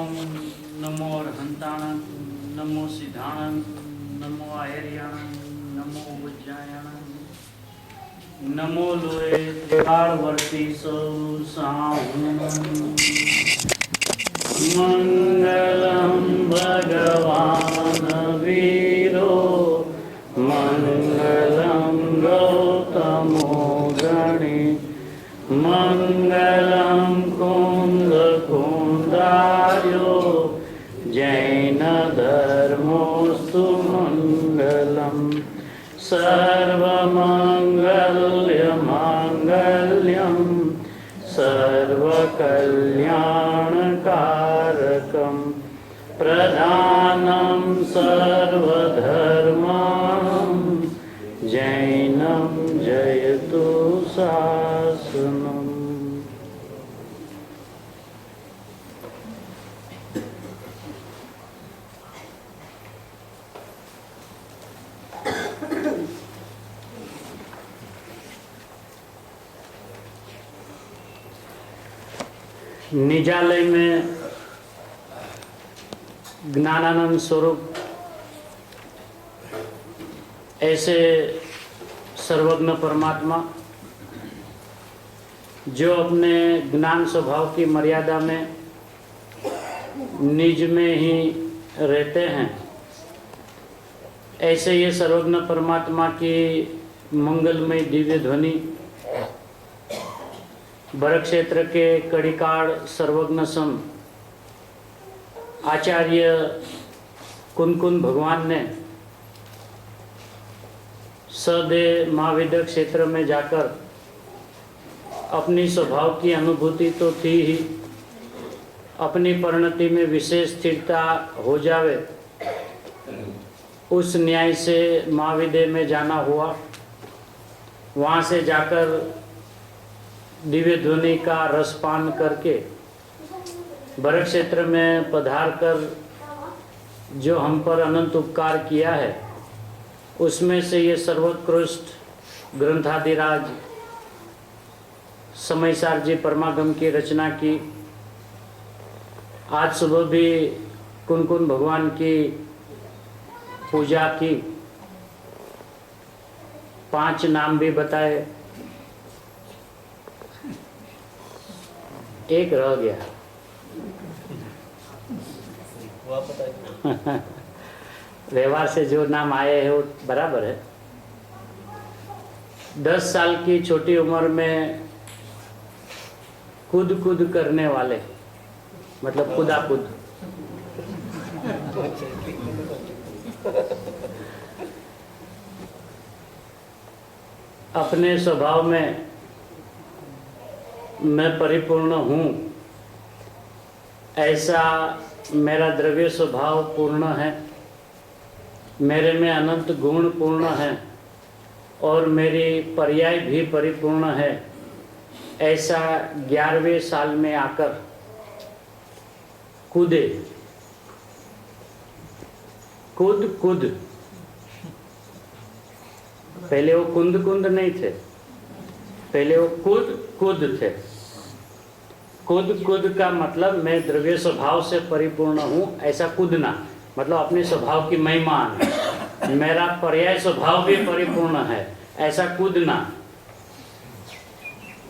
ओम नमो अर्हंताणं नमो सिद्धाणं नमो आयर्याणं नमो उज्जायाणं नमो लोए त्रिकालवर्ती सौ साहुं मंगलम भगवान वीरो मंगलम गौतमो गणे मंगलम कुंद कुंदार्यो जैन धर्मोस्तु मंगलम सर्वमंगल्य मांगल्यम सर्वकल्याणकारकं प्रधानं सर्वधर्माणां जैनं जयतु शासनम्। निजालय में ज्ञानानंद स्वरूप ऐसे सर्वज्ञ परमात्मा जो अपने ज्ञान स्वभाव की मर्यादा में निज में ही रहते हैं, ऐसे ये सर्वज्ञ परमात्मा की मंगलमय दिव्य ध्वनि भरत क्षेत्र के कड़िकाड़ सर्वज्ञ सम आचार्य कुनकुन भगवान ने सदे महाविद्य क्षेत्र में जाकर अपनी स्वभाव की अनुभूति तो थी ही, अपनी परिणति में विशेष स्थिरता हो जावे उस न्याय से महाविद्य में जाना हुआ। वहाँ से जाकर दिव्य ध्वनि का रसपान करके भरत क्षेत्र में पधार कर जो हम पर अनंत उपकार किया है, उसमें से ये सर्वोत्कृष्ट ग्रंथादिराज समयसार जी परमागम की रचना की। आज सुबह भी कुनकुन भगवान की पूजा की, 5 नाम भी बताए, एक रह गया व्यवहार से जो नाम आए हैं वो बराबर है। 10 साल की छोटी उम्र में कूद कूद करने वाले, मतलब कूदा कूद, अपने स्वभाव में मैं परिपूर्ण हूँ, ऐसा मेरा द्रव्य स्वभाव पूर्ण है, मेरे में अनंत गुण पूर्ण है और मेरी पर्याय भी परिपूर्ण है, ऐसा 11वें साल में आकर कूदे। कूद कूद, पहले वो कुंद कुंद नहीं थे, पहले वो कूद कूद थे। कूद कूद का मतलब मैं द्रव्य स्वभाव से परिपूर्ण हूँ, ऐसा कूदना मतलब अपने स्वभाव की महिमा आना। मेरा पर्याय स्वभाव भी परिपूर्ण है, ऐसा कूदना।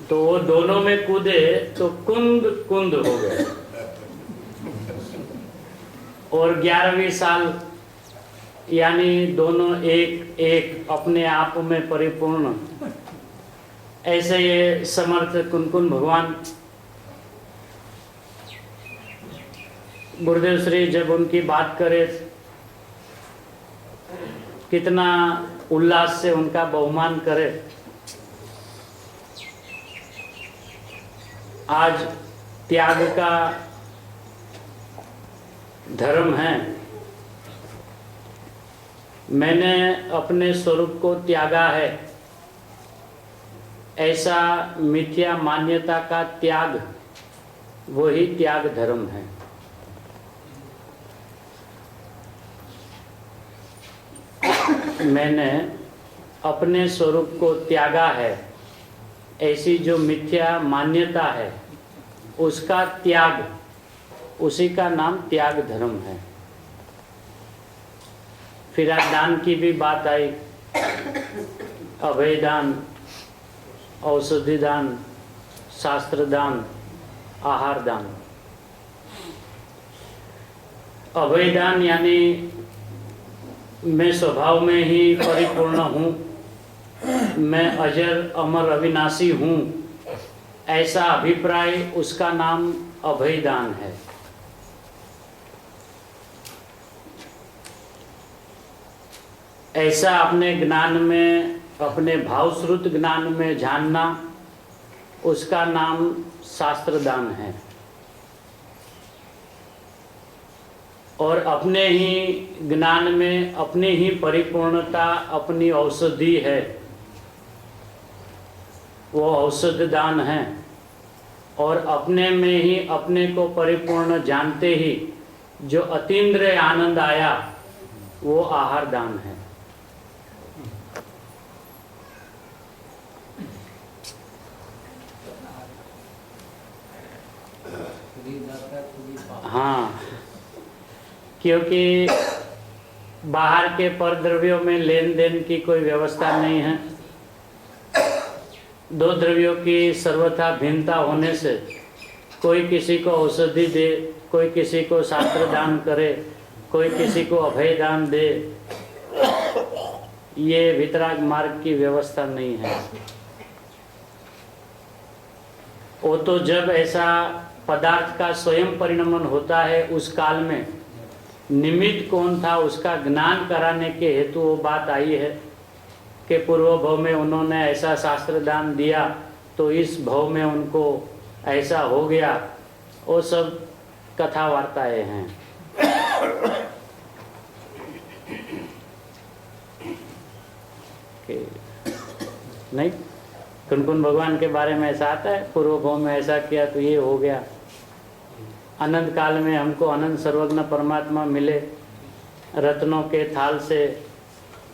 तो वो दोनों में कूदे तो कुंद कुंद हो गए। और 11वीं साल यानी दोनों एक एक अपने आप में परिपूर्ण, ऐसे ये समर्थ कुनकुन भगवान गुरुदेव श्री जब उनकी बात करे, कितना उल्लास से उनका बहुमान करे। आज त्याग का धर्म है, मैंने अपने स्वरूप को त्यागा है, ऐसा मिथ्या मान्यता का त्याग वही त्याग धर्म है। मैंने अपने स्वरूप को त्यागा है, ऐसी जो मिथ्या मान्यता है उसका त्याग उसी का नाम त्याग धर्म है। फिर आज दान की भी बात आई, अभय दान, औषधि दान, शास्त्र दान, आहार दान। अभय दान यानी मैं स्वभाव में ही परिपूर्ण हूँ, मैं अजर अमर अविनाशी हूँ, ऐसा अभिप्राय, उसका नाम अभय दान है। ऐसा अपने ज्ञान में, अपने भावश्रुत ज्ञान में जानना, उसका नाम शास्त्र दान है। और अपने ही ज्ञान में अपनी ही परिपूर्णता अपनी औषधि है, वो औषध दान है। और अपने में ही अपने को परिपूर्ण जानते ही जो अतीन्द्रिय आनंद आया, वो आहार दान है। हाँ, क्योंकि बाहर के परद्रव्यों में लेन देन की कोई व्यवस्था नहीं है। दो द्रव्यों की सर्वथा भिन्नता होने से कोई किसी को औषधि दे, कोई किसी को शास्त्र दान करे, कोई किसी को अभय दान दे, ये वितराग मार्ग की व्यवस्था नहीं है। वो तो जब ऐसा पदार्थ का स्वयं परिणमन होता है, उस काल में निमित्त कौन था उसका ज्ञान कराने के हेतु वो बात आई है कि पूर्व भव में उन्होंने ऐसा शास्त्र दान दिया तो इस भव में उनको ऐसा हो गया। वो सब कथा वार्ताएं हैं। नहीं, कुन भगवान के बारे में ऐसा आता है, पूर्व भव में ऐसा किया तो ये हो गया। अनंत काल में हमको अनंत सर्वज्ञ परमात्मा मिले, रत्नों के थाल से,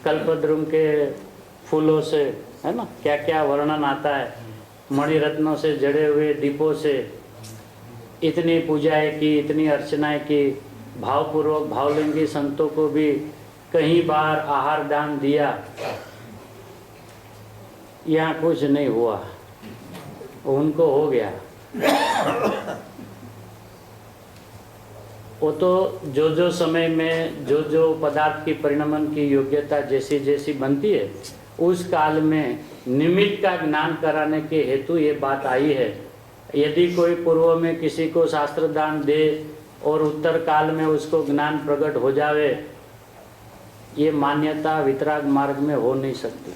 कल्पद्रुम के फूलों से, है ना, क्या क्या वर्णन आता है, मणि रत्नों से जड़े हुए दीपों से इतनी पूजाएं की, इतनी अर्चनाएं की, भावपूर्वक भावलिंगी संतों को भी कई बार आहार दान दिया, यहाँ कुछ नहीं हुआ, उनको हो गया। वो तो जो जो समय में जो जो पदार्थ की परिणमन की योग्यता जैसी जैसी बनती है, उस काल में निमित्त का ज्ञान कराने के हेतु ये बात आई है। यदि कोई पूर्व में किसी को शास्त्र दान दे और उत्तर काल में उसको ज्ञान प्रकट हो जावे, ये मान्यता वितराग मार्ग में हो नहीं सकती।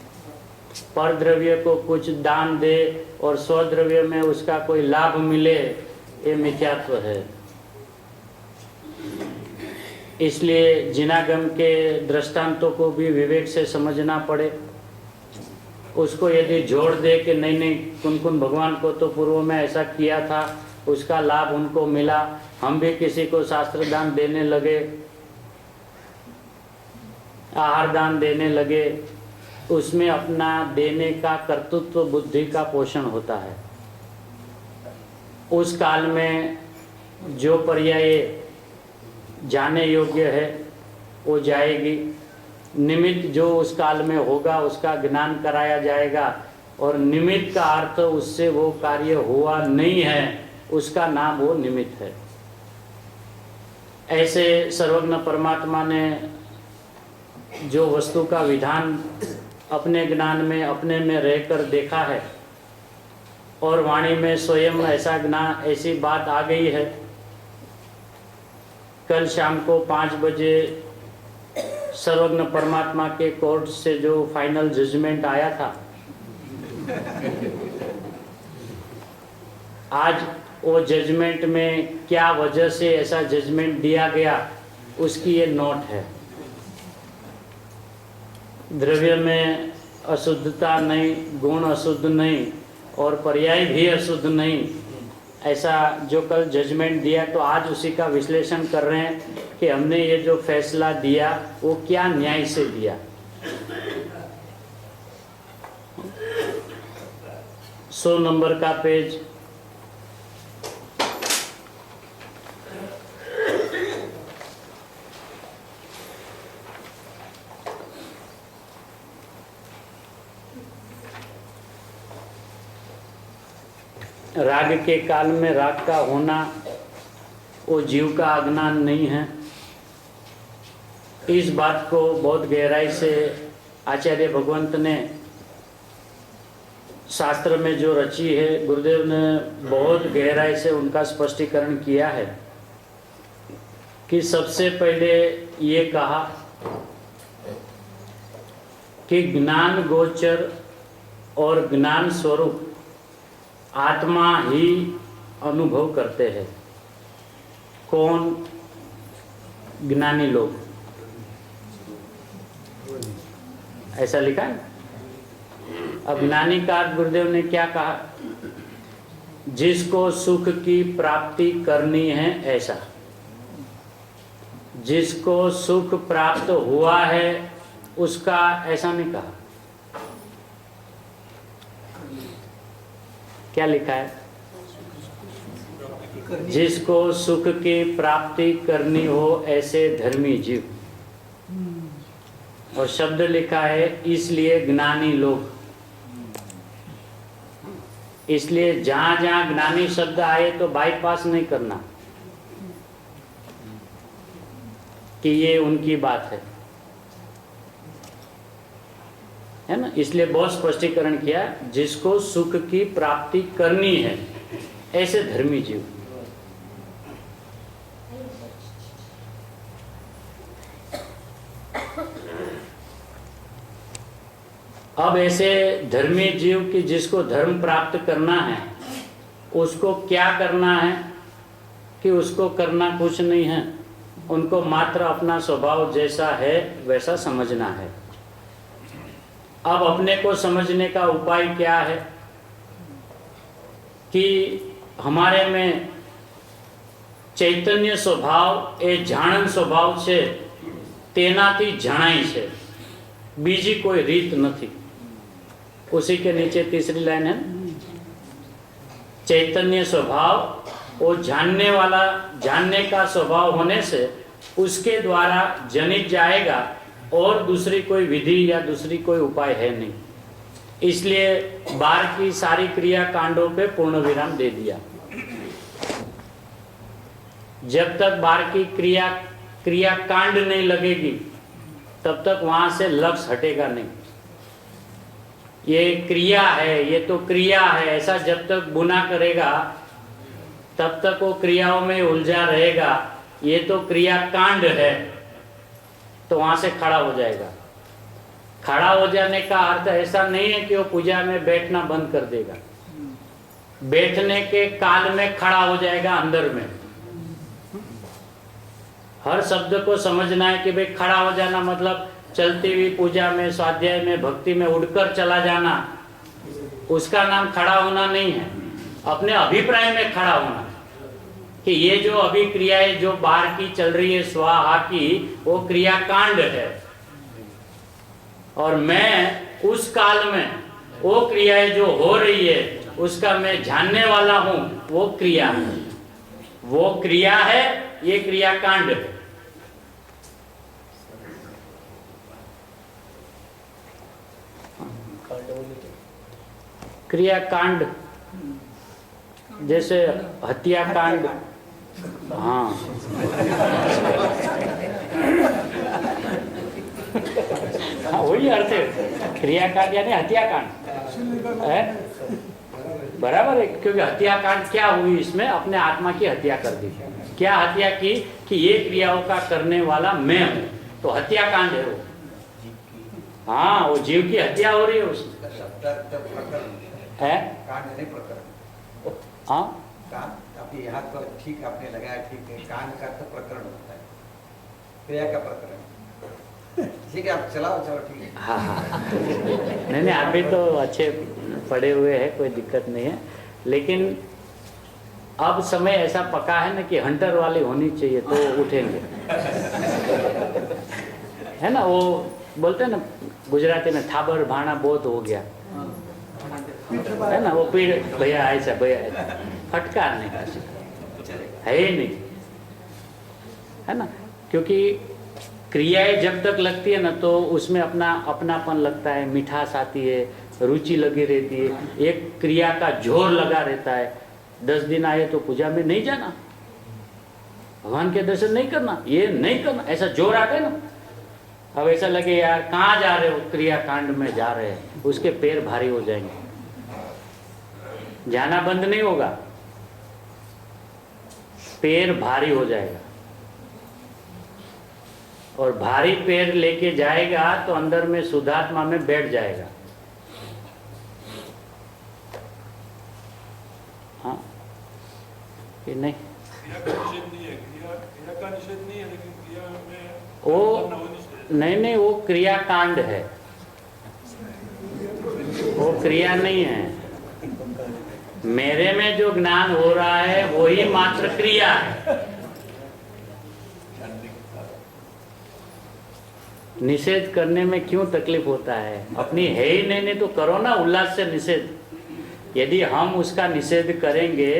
पर द्रव्य को कुछ दान दे और स्वद्रव्य में उसका कोई लाभ मिले, ये मिथ्यात्व है। इसलिए जिनागम के दृष्टांतों को भी विवेक से समझना पड़े। उसको यदि जोड़ दे कि नहीं नहीं, कुन भगवान को तो पूर्व में ऐसा किया था, उसका लाभ उनको मिला, हम भी किसी को शास्त्र दान देने लगे, आहार दान देने लगे, उसमें अपना देने का कर्तृत्व बुद्धि का पोषण होता है। उस काल में जो पर्याय जाने योग्य है वो जाएगी, निमित्त जो उस काल में होगा उसका ज्ञान कराया जाएगा, और निमित्त का अर्थ उससे वो कार्य हुआ नहीं है, उसका नाम वो निमित्त है। ऐसे सर्वज्ञ परमात्मा ने जो वस्तु का विधान अपने ज्ञान में अपने में रहकर देखा है, और वाणी में स्वयं ऐसा ज्ञान, ऐसी बात आ गई है। कल शाम को 5 बजे सर्वज्ञ परमात्मा के कोर्ट से जो फाइनल जजमेंट आया था, आज वो जजमेंट में क्या वजह से ऐसा जजमेंट दिया गया, उसकी ये नोट है। द्रव्य में अशुद्धता नहीं, गुण अशुद्ध नहीं, और पर्याय भी अशुद्ध नहीं, ऐसा जो कल जजमेंट दिया, तो आज उसी का विश्लेषण कर रहे हैं कि हमने ये जो फैसला दिया वो क्या न्याय से दिया। 100 नंबर का पेज, राग के काल में राग का होना वो जीव का अज्ञान नहीं है। इस बात को बहुत गहराई से आचार्य भगवंत ने शास्त्र में जो रची है, गुरुदेव ने बहुत गहराई से उनका स्पष्टीकरण किया है कि सबसे पहले ये कहा कि ज्ञान गोचर और ज्ञान स्वरूप आत्मा ही अनुभव करते हैं। कौन? ज्ञानी लोग। ऐसा लिखा है। अब ज्ञानी का गुरुदेव ने क्या कहा? जिसको सुख की प्राप्ति करनी है, ऐसा जिसको सुख प्राप्त हुआ है उसका, ऐसा नहीं कहा। क्या लिखा है? जिसको सुख की प्राप्ति करनी हो ऐसे धर्मी जीव। और शब्द लिखा है इसलिए ज्ञानी लोग। इसलिए जहां जहां ज्ञानी शब्द आए तो बाईपास नहीं करना कि ये उनकी बात है ना। इसलिए बहुत स्पष्टीकरण किया, जिसको सुख की प्राप्ति करनी है ऐसे धर्मी जीव। अब ऐसे धर्मी जीव की जिसको धर्म प्राप्त करना है, उसको क्या करना है कि उसको करना कुछ नहीं है, उनको मात्र अपना स्वभाव जैसा है वैसा समझना है। अब अपने को समझने का उपाय क्या है कि हमारे में चैतन्य स्वभाव ए जाणन स्वभाव છે તેનાથી જણાય છે, બીજી કોઈ રીત નથી। उसी के नीचे तीसरी लाइन है, चैतन्य स्वभाव वो जानने वाला, जानने का स्वभाव होने से उसके द्वारा जनित जाएगा और दूसरी कोई विधि या दूसरी कोई उपाय है नहीं। इसलिए बाहर की सारी क्रिया कांडों पे पूर्ण विराम दे दिया। जब तक बाहर की क्रिया कांड नहीं लगेगी तब तक वहां से लक्ष्य हटेगा नहीं। ये क्रिया है, ये तो क्रिया है, ऐसा जब तक बुना करेगा तब तक वो क्रियाओं में उलझा रहेगा। ये तो क्रिया कांड है, तो वहां से खड़ा हो जाएगा। खड़ा हो जाने का अर्थ ऐसा नहीं है कि वो पूजा में बैठना बंद कर देगा। बैठने के काल में खड़ा हो जाएगा अंदर में। हर शब्द को समझना है कि भाई खड़ा हो जाना मतलब चलती हुई पूजा में, स्वाध्याय में, भक्ति में उड़कर चला जाना, उसका नाम खड़ा होना नहीं है। अपने अभिप्राय में खड़ा होना कि ये जो अभी क्रियाएं जो बाहर की चल रही है स्वाहा की, वो क्रिया कांड है और मैं उस काल में वो क्रियाएं जो हो रही है उसका मैं जानने वाला हूं। वो क्रिया है, वो क्रिया है, ये क्रिया कांड है। क्रिया कांड जैसे हत्याकांड, हाँ हाँ वही अर्थ है। क्रियाकांड यानी हत्याकांड है, बराबर है। क्योंकि हत्याकांड क्या हुई, इसमें अपने आत्मा की हत्या कर दी। क्या हत्या की कि ये क्रियाओं का करने वाला मैं हूँ, तो हत्याकांड है वो। हाँ, वो जीव की हत्या हो रही है उसमें। है हाँ, आपके यहाँ तो ठीक आपने लगाया, ठीक है। कांड का तो प्रकरण होता है, क्रिया का प्रकरण। ठीक है, आप चलाओ, चलो ठीक है। हाँ हाँ नहीं आप भी तो अच्छे पढ़े हुए हैं, कोई दिक्कत नहीं है। लेकिन अब समय ऐसा पका है ना कि हंटर वाली होनी चाहिए तो उठेंगे, है ना। वो बोलते हैं ना गुजराती में, थाबर भाना बहुत हो गया, है ना। वो पीड़ भैया ऐसा, भैया फटकार नहीं है ही नहीं, है ना। क्योंकि क्रियाएं जब तक लगती है ना तो उसमें अपनापन लगता है, मिठास आती है, रुचि लगी रहती है, एक क्रिया का जोर लगा रहता है। 10 दिन आए तो पूजा में नहीं जाना, भगवान के दर्शन नहीं करना, ये नहीं करना, ऐसा जोर आता है ना। अब ऐसा लगे यार कहाँ जा रहे हो, क्रियाकांड में जा रहे हैं, उसके पैर भारी हो जाएंगे, जाना बंद नहीं होगा, पैर भारी हो जाएगा। और भारी पैर लेके जाएगा तो अंदर में शुद्धात्मा में बैठ जाएगा। हाँ कि नहीं? क्रिया का निषेध नहीं है, क्रिया का निषेध नहीं है, लेकिन क्रिया में वो नहीं, वो क्रियाकांड है, वो क्रिया नहीं है। मेरे में जो ज्ञान हो रहा है वही मात्र क्रिया है। निषेध करने में क्यों तकलीफ होता है? अपनी है ही नहीं तो करो ना उल्लास से निषेध। यदि हम उसका निषेध करेंगे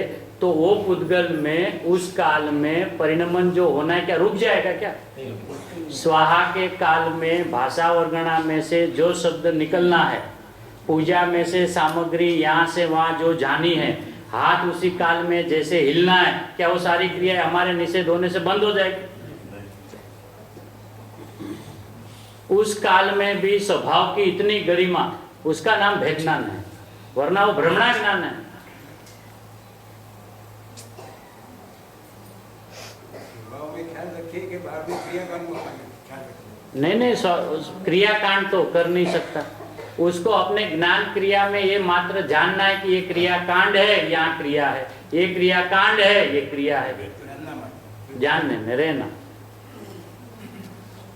तो वो पुद्गल में उस काल में परिणमन जो होना है क्या रुक जाएगा क्या? स्वाहा के काल में भाषा और गणा में से जो शब्द निकलना है, पूजा में से सामग्री यहाँ से वहाँ जो जानी है, हाथ उसी काल में जैसे हिलना है, क्या वो सारी क्रियाएं हमारे निषेध होने से बंद हो जाएगी? उस काल में भी स्वभाव की इतनी गरिमा, उसका नाम भेद ज्ञान है, वरना वो भ्रमणा ज्ञान है। नहीं, क्रियाकांड तो कर नहीं सकता। उसको अपने ज्ञान क्रिया में ये मात्र जानना है कि ये क्रियाकांड है, यहाँ क्रिया है, ये क्रियाकांड है, ये क्रिया है, जानने में रहना।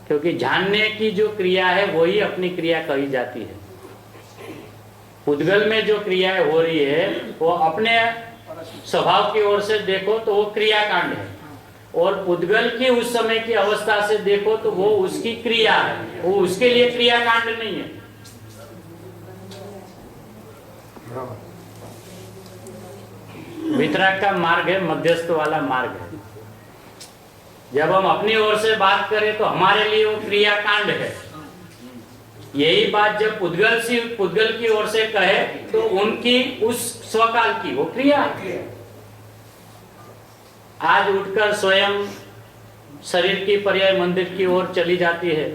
क्योंकि जानने की जो क्रिया है वही अपनी क्रिया कही जाती है। पुद्गल में जो क्रियाएं हो रही है वो अपने स्वभाव की ओर से देखो तो वो क्रियाकांड है, और पुद्गल की उस समय की अवस्था से देखो तो वो उसकी क्रिया है, वो उसके लिए क्रियाकांड नहीं है। वितराग का मार्ग है, मध्यस्थ वाला मार्ग है। जब हम अपनी ओर से बात करें तो हमारे लिए वो क्रियाकांड है। यही बात जब पुद्गल की ओर से कहे तो उनकी उस स्वकाल की वो क्रिया है। आज उठकर स्वयं शरीर की पर्याय मंदिर की ओर चली जाती है,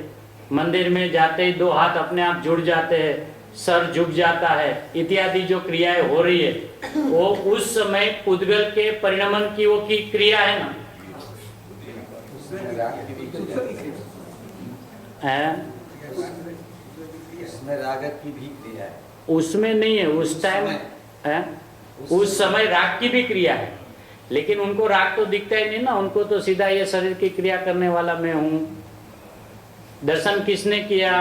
मंदिर में जाते ही दो हाथ अपने आप जुड़ जाते हैं, सर झुक जाता है, इत्यादि जो क्रियाएं हो रही है वो उस समय पुद्गल के परिणमन की वो की क्रिया है ना। उसमें राग की भी क्रिया है, उसमें नहीं है, उस टाइम है, उस समय राग की भी क्रिया है, लेकिन उनको राग तो दिखता ही नहीं ना। उनको तो सीधा ये शरीर की क्रिया करने वाला मैं हूँ। दर्शन किसने किया?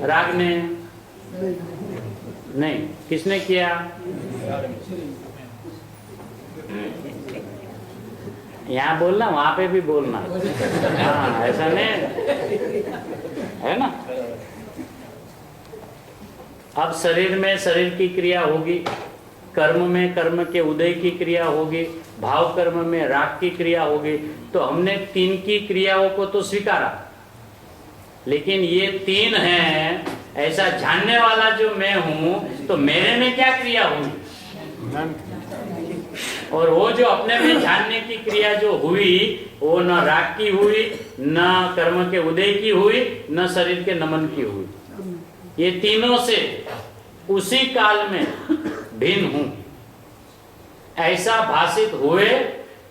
राग ने नहीं, किसने किया? यहाँ बोलना, वहां पे भी बोलना। हाँ, ऐसा नहीं है ना। अब शरीर में शरीर की क्रिया होगी, कर्म में कर्म के उदय की क्रिया होगी, भाव कर्म में राग की क्रिया होगी। तो हमने तीन की क्रियाओं को तो स्वीकारा, लेकिन ये तीन हैं, ऐसा जानने वाला जो मैं हूं, तो मेरे में क्या क्रिया हुई? और वो जो अपने में जानने की क्रिया जो हुई वो न राग की हुई, न कर्म के उदय की हुई, न शरीर के नमन की हुई। ये तीनों से उसी काल में भिन्न हूं ऐसा भाषित हुए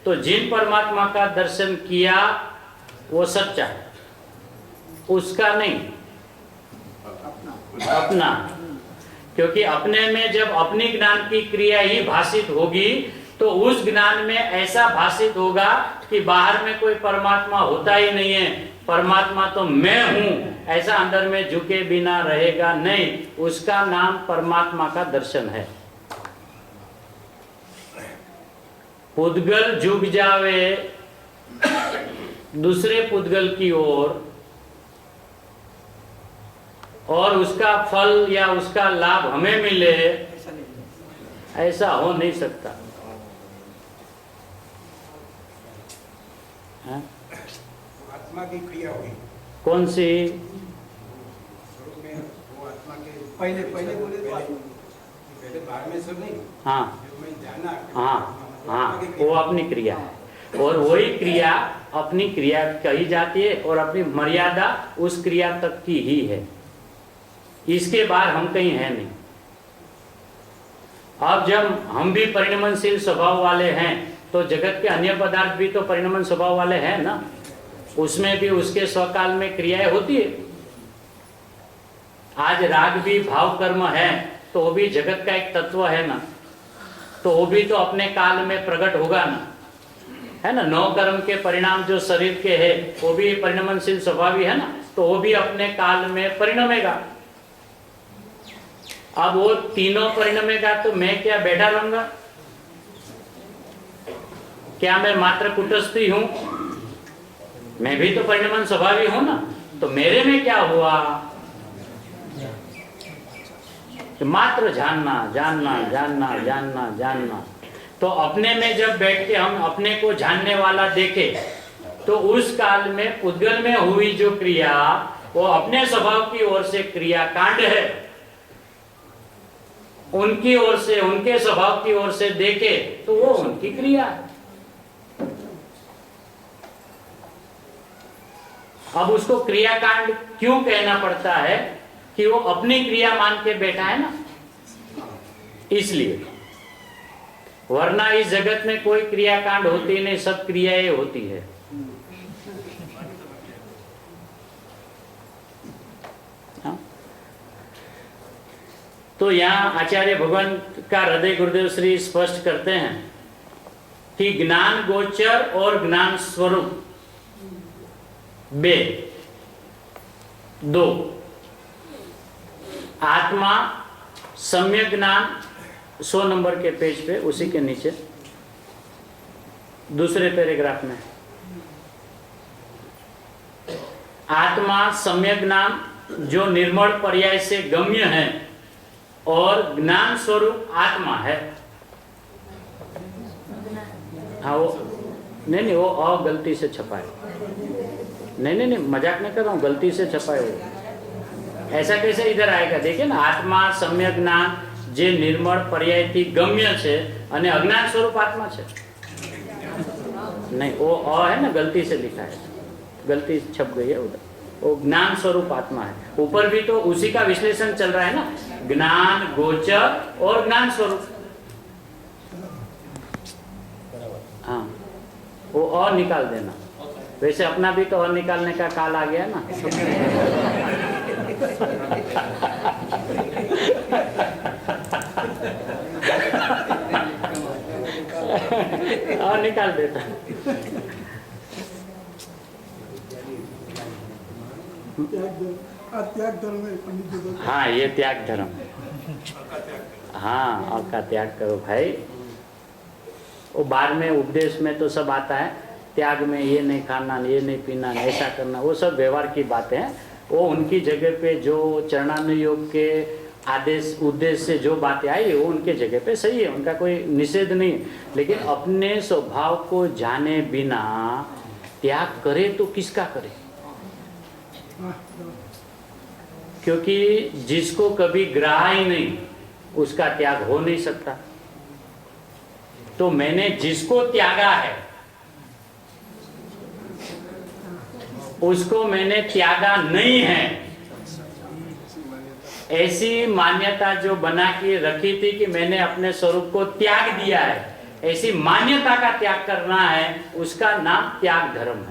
तो जिन परमात्मा का दर्शन किया वो सच्चा, उसका नहीं, अपना। क्योंकि अपने में जब अपनी ज्ञान की क्रिया ही भाषित होगी तो उस ज्ञान में ऐसा भाषित होगा कि बाहर में कोई परमात्मा होता ही नहीं है, परमात्मा तो मैं हूं, ऐसा अंदर में झुके बिना रहेगा नहीं। उसका नाम परमात्मा का दर्शन है। पुद्गल झुक जावे दूसरे पुद्गल की ओर और उसका फल या उसका लाभ हमें मिले, ऐसा हो नहीं सकता। है? आत्मा की क्रिया हुई कौन सी? शुरू में वो आत्मा के पहले बोले तो पहले बाहर में सब नहीं। हाँ, जब मैं जान जाना। हाँ हाँ, वो अपनी क्रिया है और वही क्रिया अपनी क्रिया कही जाती है और अपनी मर्यादा उस क्रिया तक की ही है, इसके बाद हम कहीं है नहीं। अब जब हम भी परिणमनशील स्वभाव वाले हैं तो जगत के अन्य पदार्थ भी तो परिणमन स्वभाव वाले हैं ना, उसमें भी उसके स्वकाल में क्रियाएं होती है। आज राग भी भाव कर्म है तो वो भी जगत का एक तत्व है ना, तो वो भी तो अपने काल में प्रकट होगा ना, है ना। 9 कर्म के परिणाम जो शरीर के है वो भी परिणमनशील स्वभावी है ना, तो वो भी अपने काल में परिणमेगा। अब वो तीनों परिणमेगा तो मैं क्या बैठा रहूंगा? क्या मैं मात्र कुटस्थी हूं? मैं भी तो परिणमन स्वभावी हूं ना, तो मेरे में क्या हुआ? मात्र जानना जानना जानना जानना जानना। तो अपने में जब बैठ के हम अपने को जानने वाला देखे तो उस काल में पुद्गल में हुई जो क्रिया वो अपने स्वभाव की ओर से क्रिया कांड है, उनकी ओर से उनके स्वभाव की ओर से देखे तो वो उनकी क्रिया है। अब उसको क्रियाकांड क्यों कहना पड़ता है? कि वो अपनी क्रिया मान के बैठा है ना, इसलिए। वरना इस जगत में कोई क्रियाकांड होती नहीं, सब क्रियाएं होती है। हाँ? तो यहाँ आचार्य भगवान का हृदय गुरुदेव श्री स्पष्ट करते हैं कि ज्ञान गोचर और ज्ञान स्वरूप दो। आत्मा सम्यक ज्ञान 100 नंबर के पेज पे, उसी के नीचे दूसरे पैराग्राफ में, आत्मा सम्यक ज्ञान जो निर्मल पर्याय से गम्य है और ज्ञान स्वरूप आत्मा है। हाँ वो नहीं वो और गलती से छपा है। नहीं मजाक नहीं कर रहा हूँ, गलती से छपा है वो। ऐसा कैसे इधर आएगा? देखिए ना, आत्मा सम्यक ज्ञान जे निर्मल पर्याय थी गम्य છે અને अज्ञान स्वरूप आत्मा છે। नहीं वो है ना, गलती से लिखा है, गलती छप गई है उधर। वो ज्ञान स्वरूप आत्मा है। ऊपर भी तो उसी का विश्लेषण चल रहा है ना, ज्ञान गोचर और ज्ञान स्वरूप। हाँ वो और निकाल देना। वैसे अपना भी तो और निकालने का काल आ गया ना। और निकाल देता। त्याग धर्म है पंडित जी। हाँ ये त्याग धर्म। हाँ और का त्याग करो भाई। वो बाद में उपदेश में तो सब आता है, त्याग में ये नहीं खाना, ये नहीं पीना, ऐसा करना, वो सब व्यवहार की बातें हैं। वो उनकी जगह पे जो चरणानुयोग के आदेश उद्देश्य से जो बातें आई वो उनके जगह पे सही है, उनका कोई निषेध नहीं। लेकिन अपने स्वभाव को जाने बिना त्याग करे तो किसका करे? क्योंकि जिसको कभी ग्राहा ही नहीं उसका त्याग हो नहीं सकता। तो मैंने जिसको त्यागा है उसको मैंने त्यागा नहीं है, ऐसी मान्यता जो बना के रखी थी कि मैंने अपने स्वरूप को त्याग दिया है, ऐसी मान्यता का त्याग करना है, उसका नाम त्याग धर्म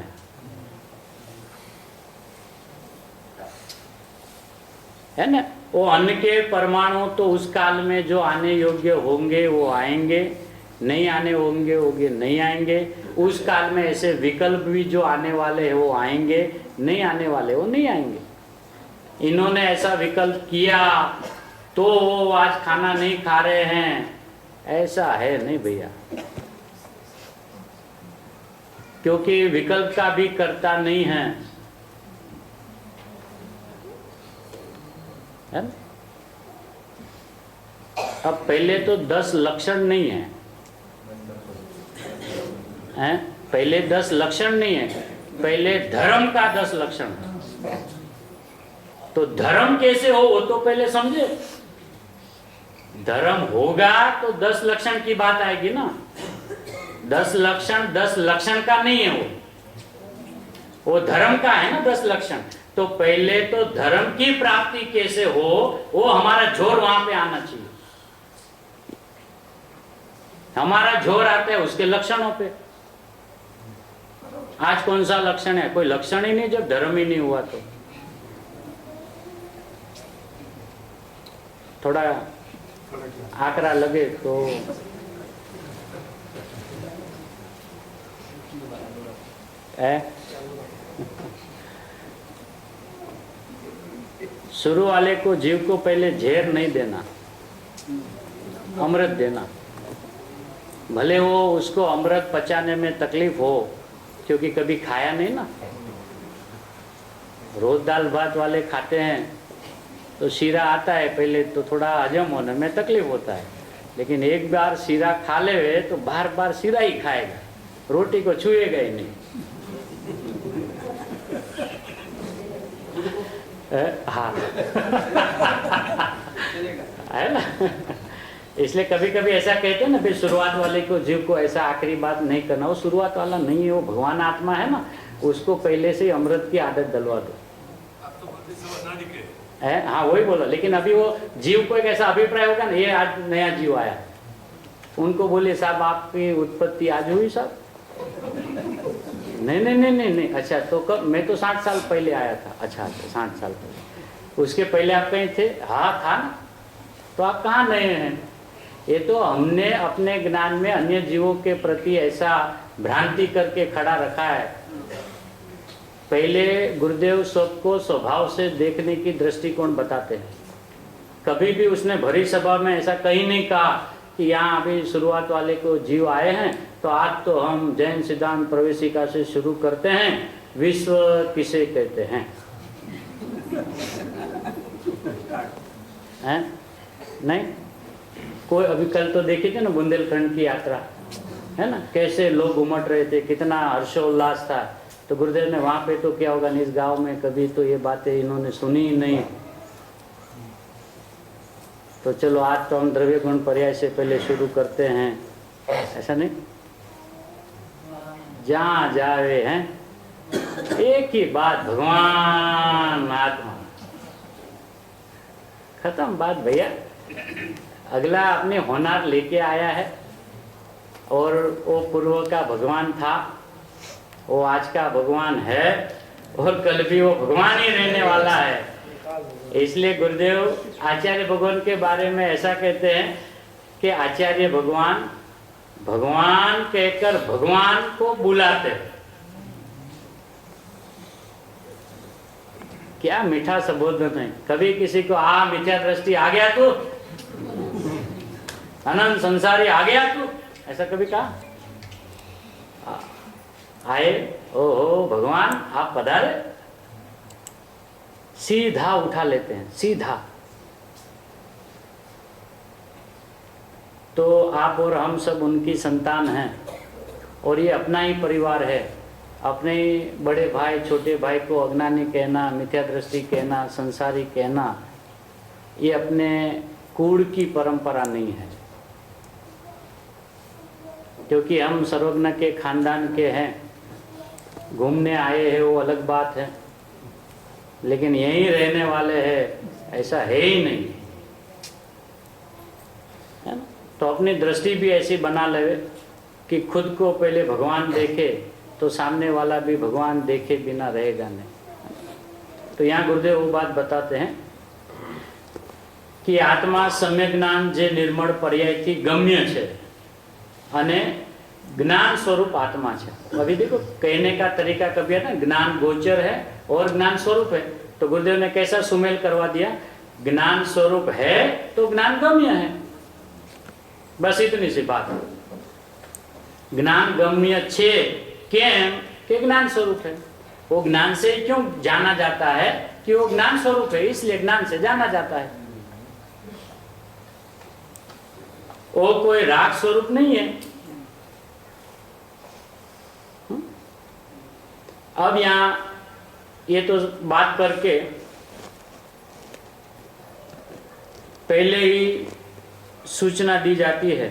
है ना। वो अन्न के परमाणु तो उस काल में जो आने योग्य होंगे वो आएंगे, नहीं आने होंगे नहीं आएंगे। उस काल में ऐसे विकल्प भी जो आने वाले हैं वो आएंगे, नहीं आने वाले वो नहीं आएंगे। इन्होंने ऐसा विकल्प किया तो वो आज खाना नहीं खा रहे हैं, ऐसा है नहीं भैया। क्योंकि विकल्प का भी कर्ता नहीं है, है ना? अब पहले तो 10 लक्षण नहीं है, हैं? पहले 10 लक्षण नहीं है, पहले धर्म का 10 लक्षण है। तो धर्म कैसे हो वो तो पहले समझे। धर्म होगा तो 10 लक्षण की बात आएगी ना। 10 लक्षण का नहीं है वो धर्म का है ना 10 लक्षण। तो पहले तो धर्म की प्राप्ति कैसे हो वो हमारा जोर वहां पे आना चाहिए। हमारा जोर आता है उसके लक्षणों पे। आज कौन सा लक्षण है? कोई लक्षण ही नहीं जब धर्म ही नहीं हुआ। तो थोड़ा आकरा लगे तो शुरू वाले को जीव को पहले झेर नहीं देना, अमृत देना। भले वो उसको अमृत पचाने में तकलीफ हो क्योंकि कभी खाया नहीं ना। रोज दाल भात वाले खाते हैं तो शीरा आता है पहले तो थोड़ा हजम होने में तकलीफ होता है, लेकिन एक बार शीरा खा ले तो बार बार शीरा ही खाएगा, रोटी को छुएगा ही नहीं। हाँ है ना। इसलिए कभी कभी ऐसा कहते हैं ना फिर शुरुआत वाले को जीव को ऐसा आखिरी बात नहीं करना। वो शुरुआत वाला नहीं है, वो भगवान आत्मा है ना, उसको पहले से ही अमृत की आदत डलवा दो। है हाँ वही बोला। लेकिन अभी वो जीव को एक ऐसा अभिप्राय होगा ना, ये आज नया जीव आया, उनको बोले साहब आपकी उत्पत्ति आज हुई साहब? नहीं नहीं नहीं नहीं नहीं। अच्छा तो कब? मैं तो 60 साल पहले आया था। अच्छा 60 साल पहले। उसके पहले आप कहीं थे? हाँ था ना। तो आप कहाँ नए हैं? ये तो हमने अपने ज्ञान में अन्य जीवों के प्रति ऐसा भ्रांति करके खड़ा रखा है। पहले गुरुदेव सबको स्वभाव से देखने की दृष्टिकोण बताते हैं। कभी भी उसने भरी सभा में ऐसा कहीं नहीं कहा कि यहाँ अभी शुरुआत वाले को जीव आए हैं तो आज तो हम जैन सिद्धांत प्रवेशिका से शुरू करते हैं, विश्व किसे कहते हैं? हैं? नहीं। कोई अभी कल तो देखे थे ना बुंदेलखंड की यात्रा, है ना, कैसे लोग उमड़ रहे थे, कितना हर्षोल्लास था। तो गुरुदेव ने वहां पे तो क्या होगा, इस गांव में कभी तो ये बातें इन्होंने सुनी ही नहीं। तो चलो आज तो हम द्रव्य गुण पर्याय से पहले शुरू करते हैं, ऐसा नहीं। जहाँ जावे हैं एक ही बात, भगवान आत्मा, खत्म बात भैया। अगला अपने होनार लेके आया है और वो पूर्व का भगवान था, वो आज का भगवान है और कल भी वो भगवान ही रहने वाला है। इसलिए गुरुदेव आचार्य भगवान के बारे में ऐसा कहते हैं कि आचार्य भगवान भगवान कहकर भगवान को बुलाते। क्या मीठा संबोधन है। कभी किसी को आ मिथ्या दृष्टि आ गया तू, अनंत संसारी आ गया तू, ऐसा कभी कहा? आए, ओहो भगवान आप पधारे, सीधा उठा लेते हैं, सीधा। तो आप और हम सब उनकी संतान हैं और ये अपना ही परिवार है। अपने बड़े भाई छोटे भाई को अज्ञानी कहना, मिथ्या दृष्टि कहना, संसारी कहना, ये अपने कुल की परंपरा नहीं है। क्योंकि हम सर्वज्ञ के खानदान के हैं, घूमने आए हैं वो अलग बात है, लेकिन यहीं रहने वाले हैं ऐसा है ही नहीं, है ना। तो अपनी दृष्टि भी ऐसी बना ले कि खुद को पहले भगवान देखे तो सामने वाला भी भगवान देखे बिना रहेगा नहीं। तो यहाँ गुरुदेव वो बात बताते हैं कि आत्मा सम्यक ज्ञान जे निर्मल पर्यायથી गम्य છે અને ज्ञान स्वरूप आत्मा है। अभी देखो कहने का तरीका कभी है ना, ज्ञान गोचर है और ज्ञान स्वरूप है। तो गुरुदेव ने कैसा सुमेल करवा दिया, ज्ञान स्वरूप है तो ज्ञान गम्य है, बस इतनी सी बात है। ज्ञान गम्य छे केम के ज्ञान स्वरूप है। वो ज्ञान से क्यों जाना जाता है कि वो ज्ञान स्वरूप है, इसलिए ज्ञान से जाना जाता है। वो कोई राग स्वरूप नहीं है। अब यहाँ ये तो बात करके पहले ही सूचना दी जाती है,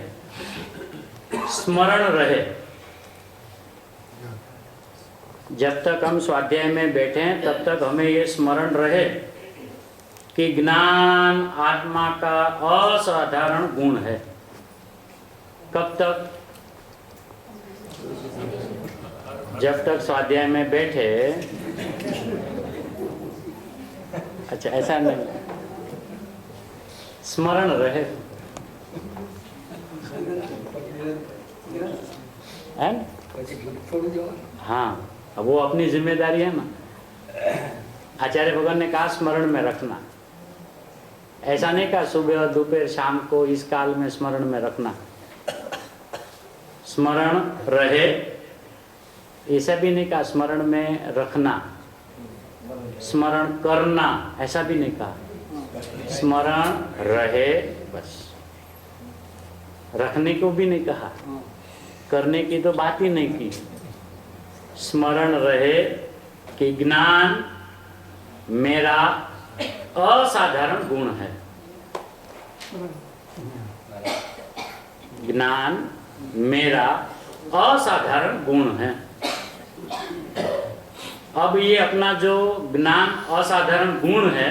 स्मरण रहे। जब तक हम स्वाध्याय में बैठे हैं तब तक हमें ये स्मरण रहे कि ज्ञान आत्मा का असाधारण गुण है। कब तक? जब तक स्वाध्याय में बैठे। अच्छा, ऐसा नहीं, स्मरण रहे, है ना? हाँ, अब वो अपनी जिम्मेदारी है ना। आचार्य भगवान ने कहा स्मरण में रखना, ऐसा नहीं कहा सुबह और दोपहर शाम को इस काल में स्मरण में रखना। स्मरण रहे ऐसा भी नहीं कहा, स्मरण में रखना, स्मरण करना ऐसा भी नहीं कहा, स्मरण रहे बस। रखने को भी नहीं कहा, करने की तो बात ही नहीं की। स्मरण रहे कि ज्ञान मेरा असाधारण गुण है। ज्ञान मेरा असाधारण गुण है। अब ये अपना जो ज्ञान असाधारण गुण है,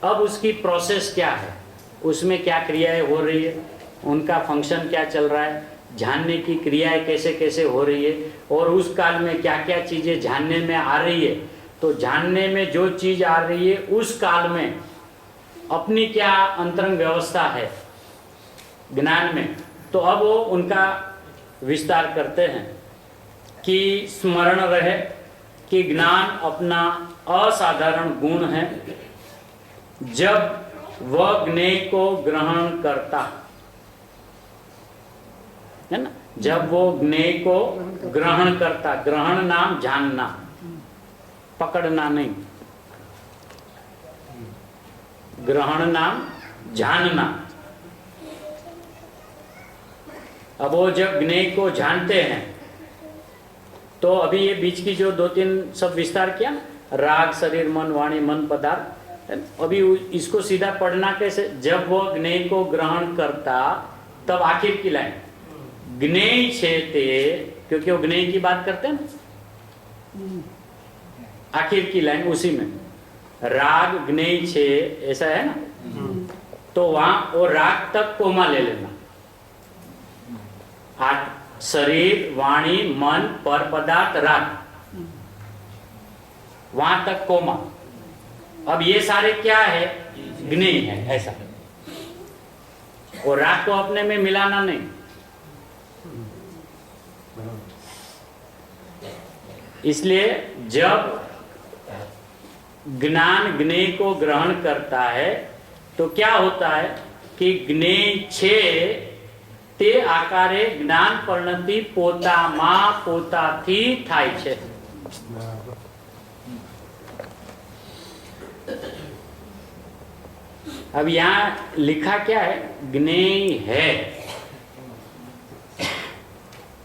अब उसकी प्रोसेस क्या है, उसमें क्या क्रियाएं हो रही है, उनका फंक्शन क्या चल रहा है, जानने की क्रियाएं कैसे कैसे हो रही है, और उस काल में क्या क्या चीजें जानने में आ रही है। तो जानने में जो चीज आ रही है उस काल में अपनी क्या अंतरंग व्यवस्था है ज्ञान में, तो अब वो उनका विस्तार करते हैं कि स्मरण रहे कि ज्ञान अपना असाधारण गुण है जब वह ज्ञेय को ग्रहण करता है ना। जब वो ज्ञेय को ग्रहण करता, ग्रहण नाम जानना, पकड़ना नहीं, ग्रहण नाम जानना। अब वो जब ज्ञेय को जानते हैं तो अभी ये बीच की जो 2-3 सब विस्तार किया ना, राग, शरीर, मन, वाणी, मन, पदार्थ, अभी इसको सीधा पढ़ना कैसे? जब वो ज्ञेय को ग्रहण करता, तब आखिर की लाइन ज्ञेय छेते, क्योंकि वो ज्ञेय की बात करते हैं ना, आखिर की लाइन उसी में राग ज्ञेय छे ऐसा है ना, तो वहां वो राग तक कोमा ले लेना। शरीर, वाणी, मन, पर पदार्थ, राग, वहां तक कोमा। अब ये सारे क्या है? ज्ञेय है ऐसा। और राग को अपने में मिलाना नहीं। इसलिए जब ज्ञान ज्ञेय को ग्रहण करता है तो क्या होता है कि ज्ञेय छे તે આકારે જ્ઞાન પરિણતિ પોતામાં પોતાથી થાય છે। अब यहाँ लिखा क्या है? ज्ञेय है।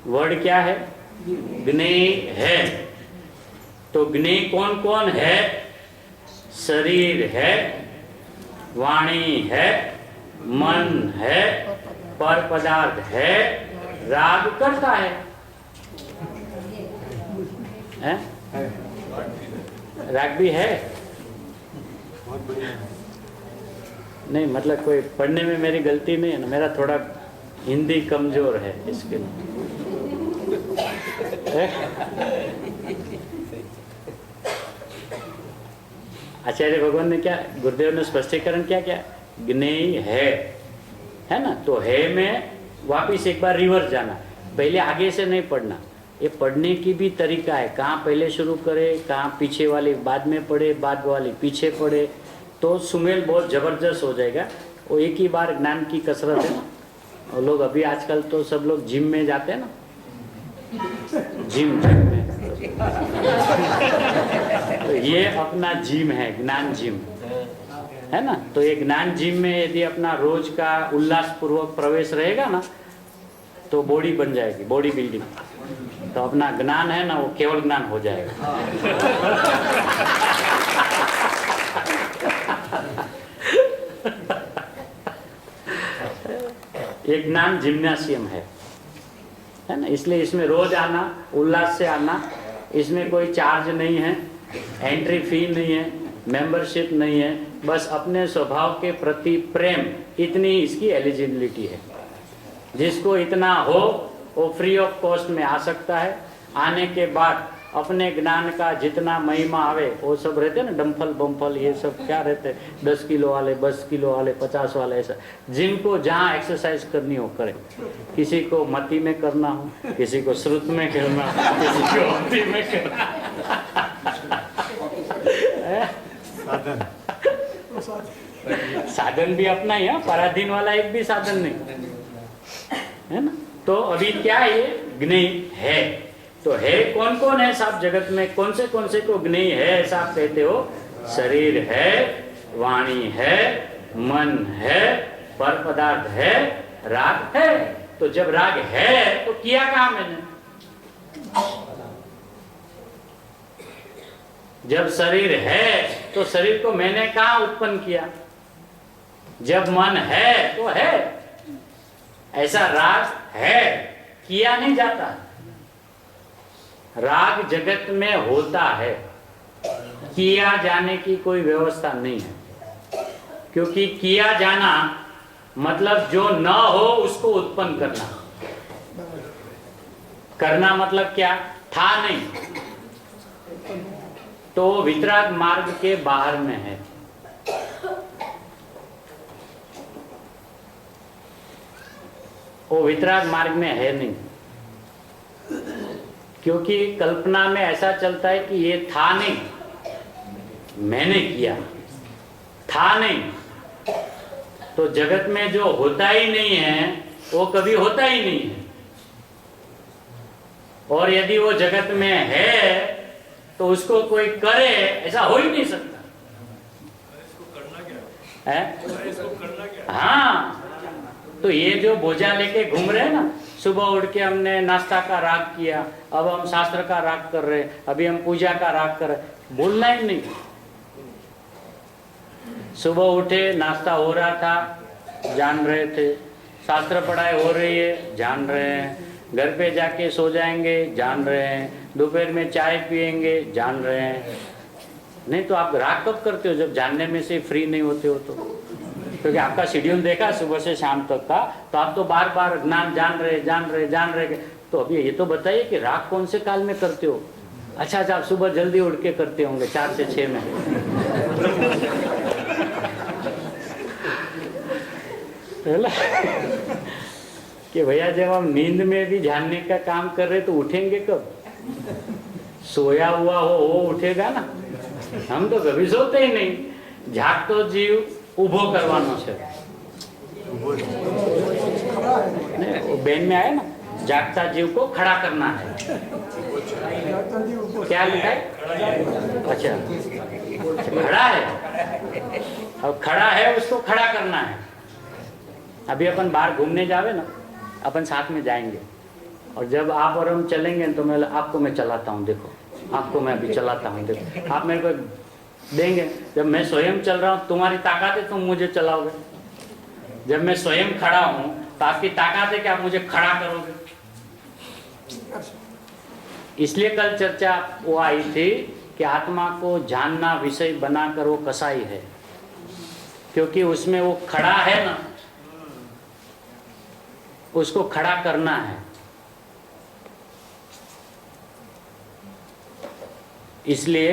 वर्ड क्या है? ज्ञेय है। तो ज्ञेय कौन कौन है? शरीर है, वाणी है, मन है, पर पदार्थ है, राग करता है, हैं? राग भी है। नहीं मतलब कोई पढ़ने में मेरी गलती नहीं है ना, मेरा थोड़ा हिंदी कमजोर है इसके लिए। आचार्य भगवान ने क्या, गुरुदेव ने स्पष्टीकरण क्या क्या? ज्ञेय है ना। तो है में वापिस एक बार रिवर्स जाना, पहले आगे से नहीं पढ़ना। ये पढ़ने की भी तरीका है, कहाँ पहले शुरू करे, कहाँ पीछे वाली बाद में पढ़े, बाद वाली पीछे पढ़े, तो सुमेल बहुत जबरदस्त हो जाएगा। वो एक ही बार ज्ञान की कसरत है ना। और लोग अभी आजकल तो सब लोग जिम में जाते हैं ना, जिम में तो ये अपना जिम है, ज्ञान जिम है ना। तो ये ज्ञान जिम में यदि अपना रोज का उल्लास पूर्वक प्रवेश रहेगा ना, तो बॉडी बन जाएगी, बॉडी बिल्डिंग। तो अपना ज्ञान है ना, वो केवल ज्ञान हो जाएगा। ये ज्ञान जिम्नासियम है ना। इसलिए इसमें रोज आना, उल्लास से आना, इसमें कोई चार्ज नहीं है, एंट्री फी नहीं है, मेंबरशिप नहीं है, बस अपने स्वभाव के प्रति प्रेम, इतनी इसकी एलिजिबिलिटी है। जिसको इतना हो वो फ्री ऑफ कॉस्ट में आ सकता है। आने के बाद अपने ज्ञान का जितना महिमा आवे, वो सब रहते हैं ना डम्फल बम्फल, ये सब क्या रहते, 10 किलो वाले, 20 किलो वाले, 50 वाले, ऐसा जिनको जहाँ एक्सरसाइज करनी हो करे। किसी को मति में करना हो, किसी को श्रुत में करना हो, किसी को अवधि में करना साधन भी अपना ही है, पराधीन वाला एक भी साधन नहीं है ना। तो अभी क्या ये ज्ञेय है, तो है कौन कौन है साहब जगत में, कौन से को ज्ञेय है ऐसा आप कहते हो? शरीर है, वाणी है, मन है, पर पदार्थ है, राग है। तो जब राग है तो किया कहाँ मैंने? जब शरीर है तो शरीर को मैंने कहाँ उत्पन्न किया? जब मन है तो है, ऐसा राग है, किया नहीं जाता। राग जगत में होता है, किया जाने की कोई व्यवस्था नहीं है। क्योंकि किया जाना मतलब जो न हो उसको उत्पन्न करना। करना मतलब क्या? था नहीं, तो वितराग मार्ग के बाहर में है। वो वितराग मार्ग में है नहीं, क्योंकि कल्पना में ऐसा चलता है कि ये था नहीं, मैंने किया, था नहीं। तो जगत में जो होता ही नहीं है वो कभी होता ही नहीं है। और यदि वो जगत में है तो उसको कोई करे, ऐसा हो ही नहीं सकता। इसको करना क्या है? इसको करना क्या? हाँ, तो ये जो बोझा लेके घूम रहे हैं ना, सुबह उठ के हमने नाश्ता का राग किया, अब हम शास्त्र का राग कर रहे, अभी हम पूजा का राग कर रहे, बोलना ही नहीं। सुबह उठे, नाश्ता हो रहा था, जान रहे थे, शास्त्र पढ़ाई हो रही है, जान रहे हैं, घर पे जाके सो जाएंगे, जान रहे हैं, दोपहर में चाय पिएंगे, जान रहे हैं। नहीं तो आप राग कब करते हो? जब जानने में से फ्री नहीं होते हो तो। क्योंकि आपका शेड्यूल देखा सुबह से शाम तक का, तो आप तो बार बार ज्ञान जान रहे। तो अभी ये तो बताइए कि राग कौन से काल में करते हो? अच्छा, आप सुबह जल्दी उठ के करते होंगे 4 से 6 में। कि भैया जब हम नींद में भी जानने का काम कर रहे तो उठेंगे कब? सोया हुआ हो वो उठेगा ना, हम तो कभी सोते ही नहीं। जागतो जीव उभो करवानो છે। वो बेन में आया ना, जागता जीव को खड़ा करना है। क्या लिखा है? अच्छा, खड़ा है, अब खड़ा है उसको खड़ा करना है। अभी अपन बाहर घूमने जावे ना, अपन साथ में जाएंगे, और जब आप और हम चलेंगे तो मैं आपको मैं चलाता हूँ, देखो आपको मैं अभी चलाता हूँ, देखो आप मेरे को देंगे। जब मैं स्वयं चल रहा हूँ, तुम्हारी ताकत है तुम मुझे चलाओगे। जब मैं स्वयं खड़ा हूँ तो आपकी ताकत है कि आप मुझे खड़ा करोगे। इसलिए कल चर्चा वो आई थी कि आत्मा को जानना विषय बनाकर वो कसाई है, क्योंकि उसमें वो खड़ा है ना, उसको खड़ा करना है। इसलिए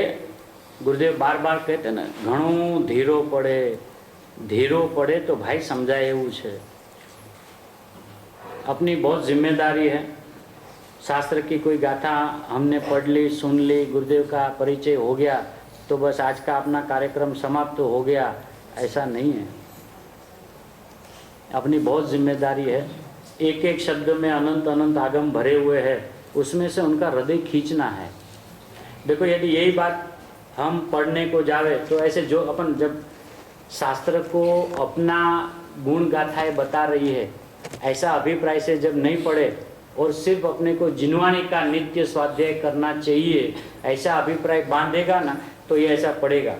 गुरुदेव बार बार कहते ना, घणो धीरो पड़े तो भाई समझाए એવું છે। अपनी बहुत जिम्मेदारी है। शास्त्र की कोई गाथा हमने पढ़ ली, सुन ली, गुरुदेव का परिचय हो गया तो बस आज का अपना कार्यक्रम समाप्त हो गया, ऐसा नहीं है। अपनी बहुत जिम्मेदारी है। एक एक शब्द में अनंत अनंत आगम भरे हुए हैं, उसमें से उनका हृदय खींचना है। देखो, यदि यही बात हम पढ़ने को जावे तो ऐसे जो अपन जब शास्त्र को अपना गुण गाथाएं बता रही है, ऐसा अभिप्राय से जब नहीं पढ़े और सिर्फ अपने को जिनवाणी का नित्य स्वाध्याय करना चाहिए ऐसा अभिप्राय बांधेगा ना, तो ये ऐसा पड़ेगा।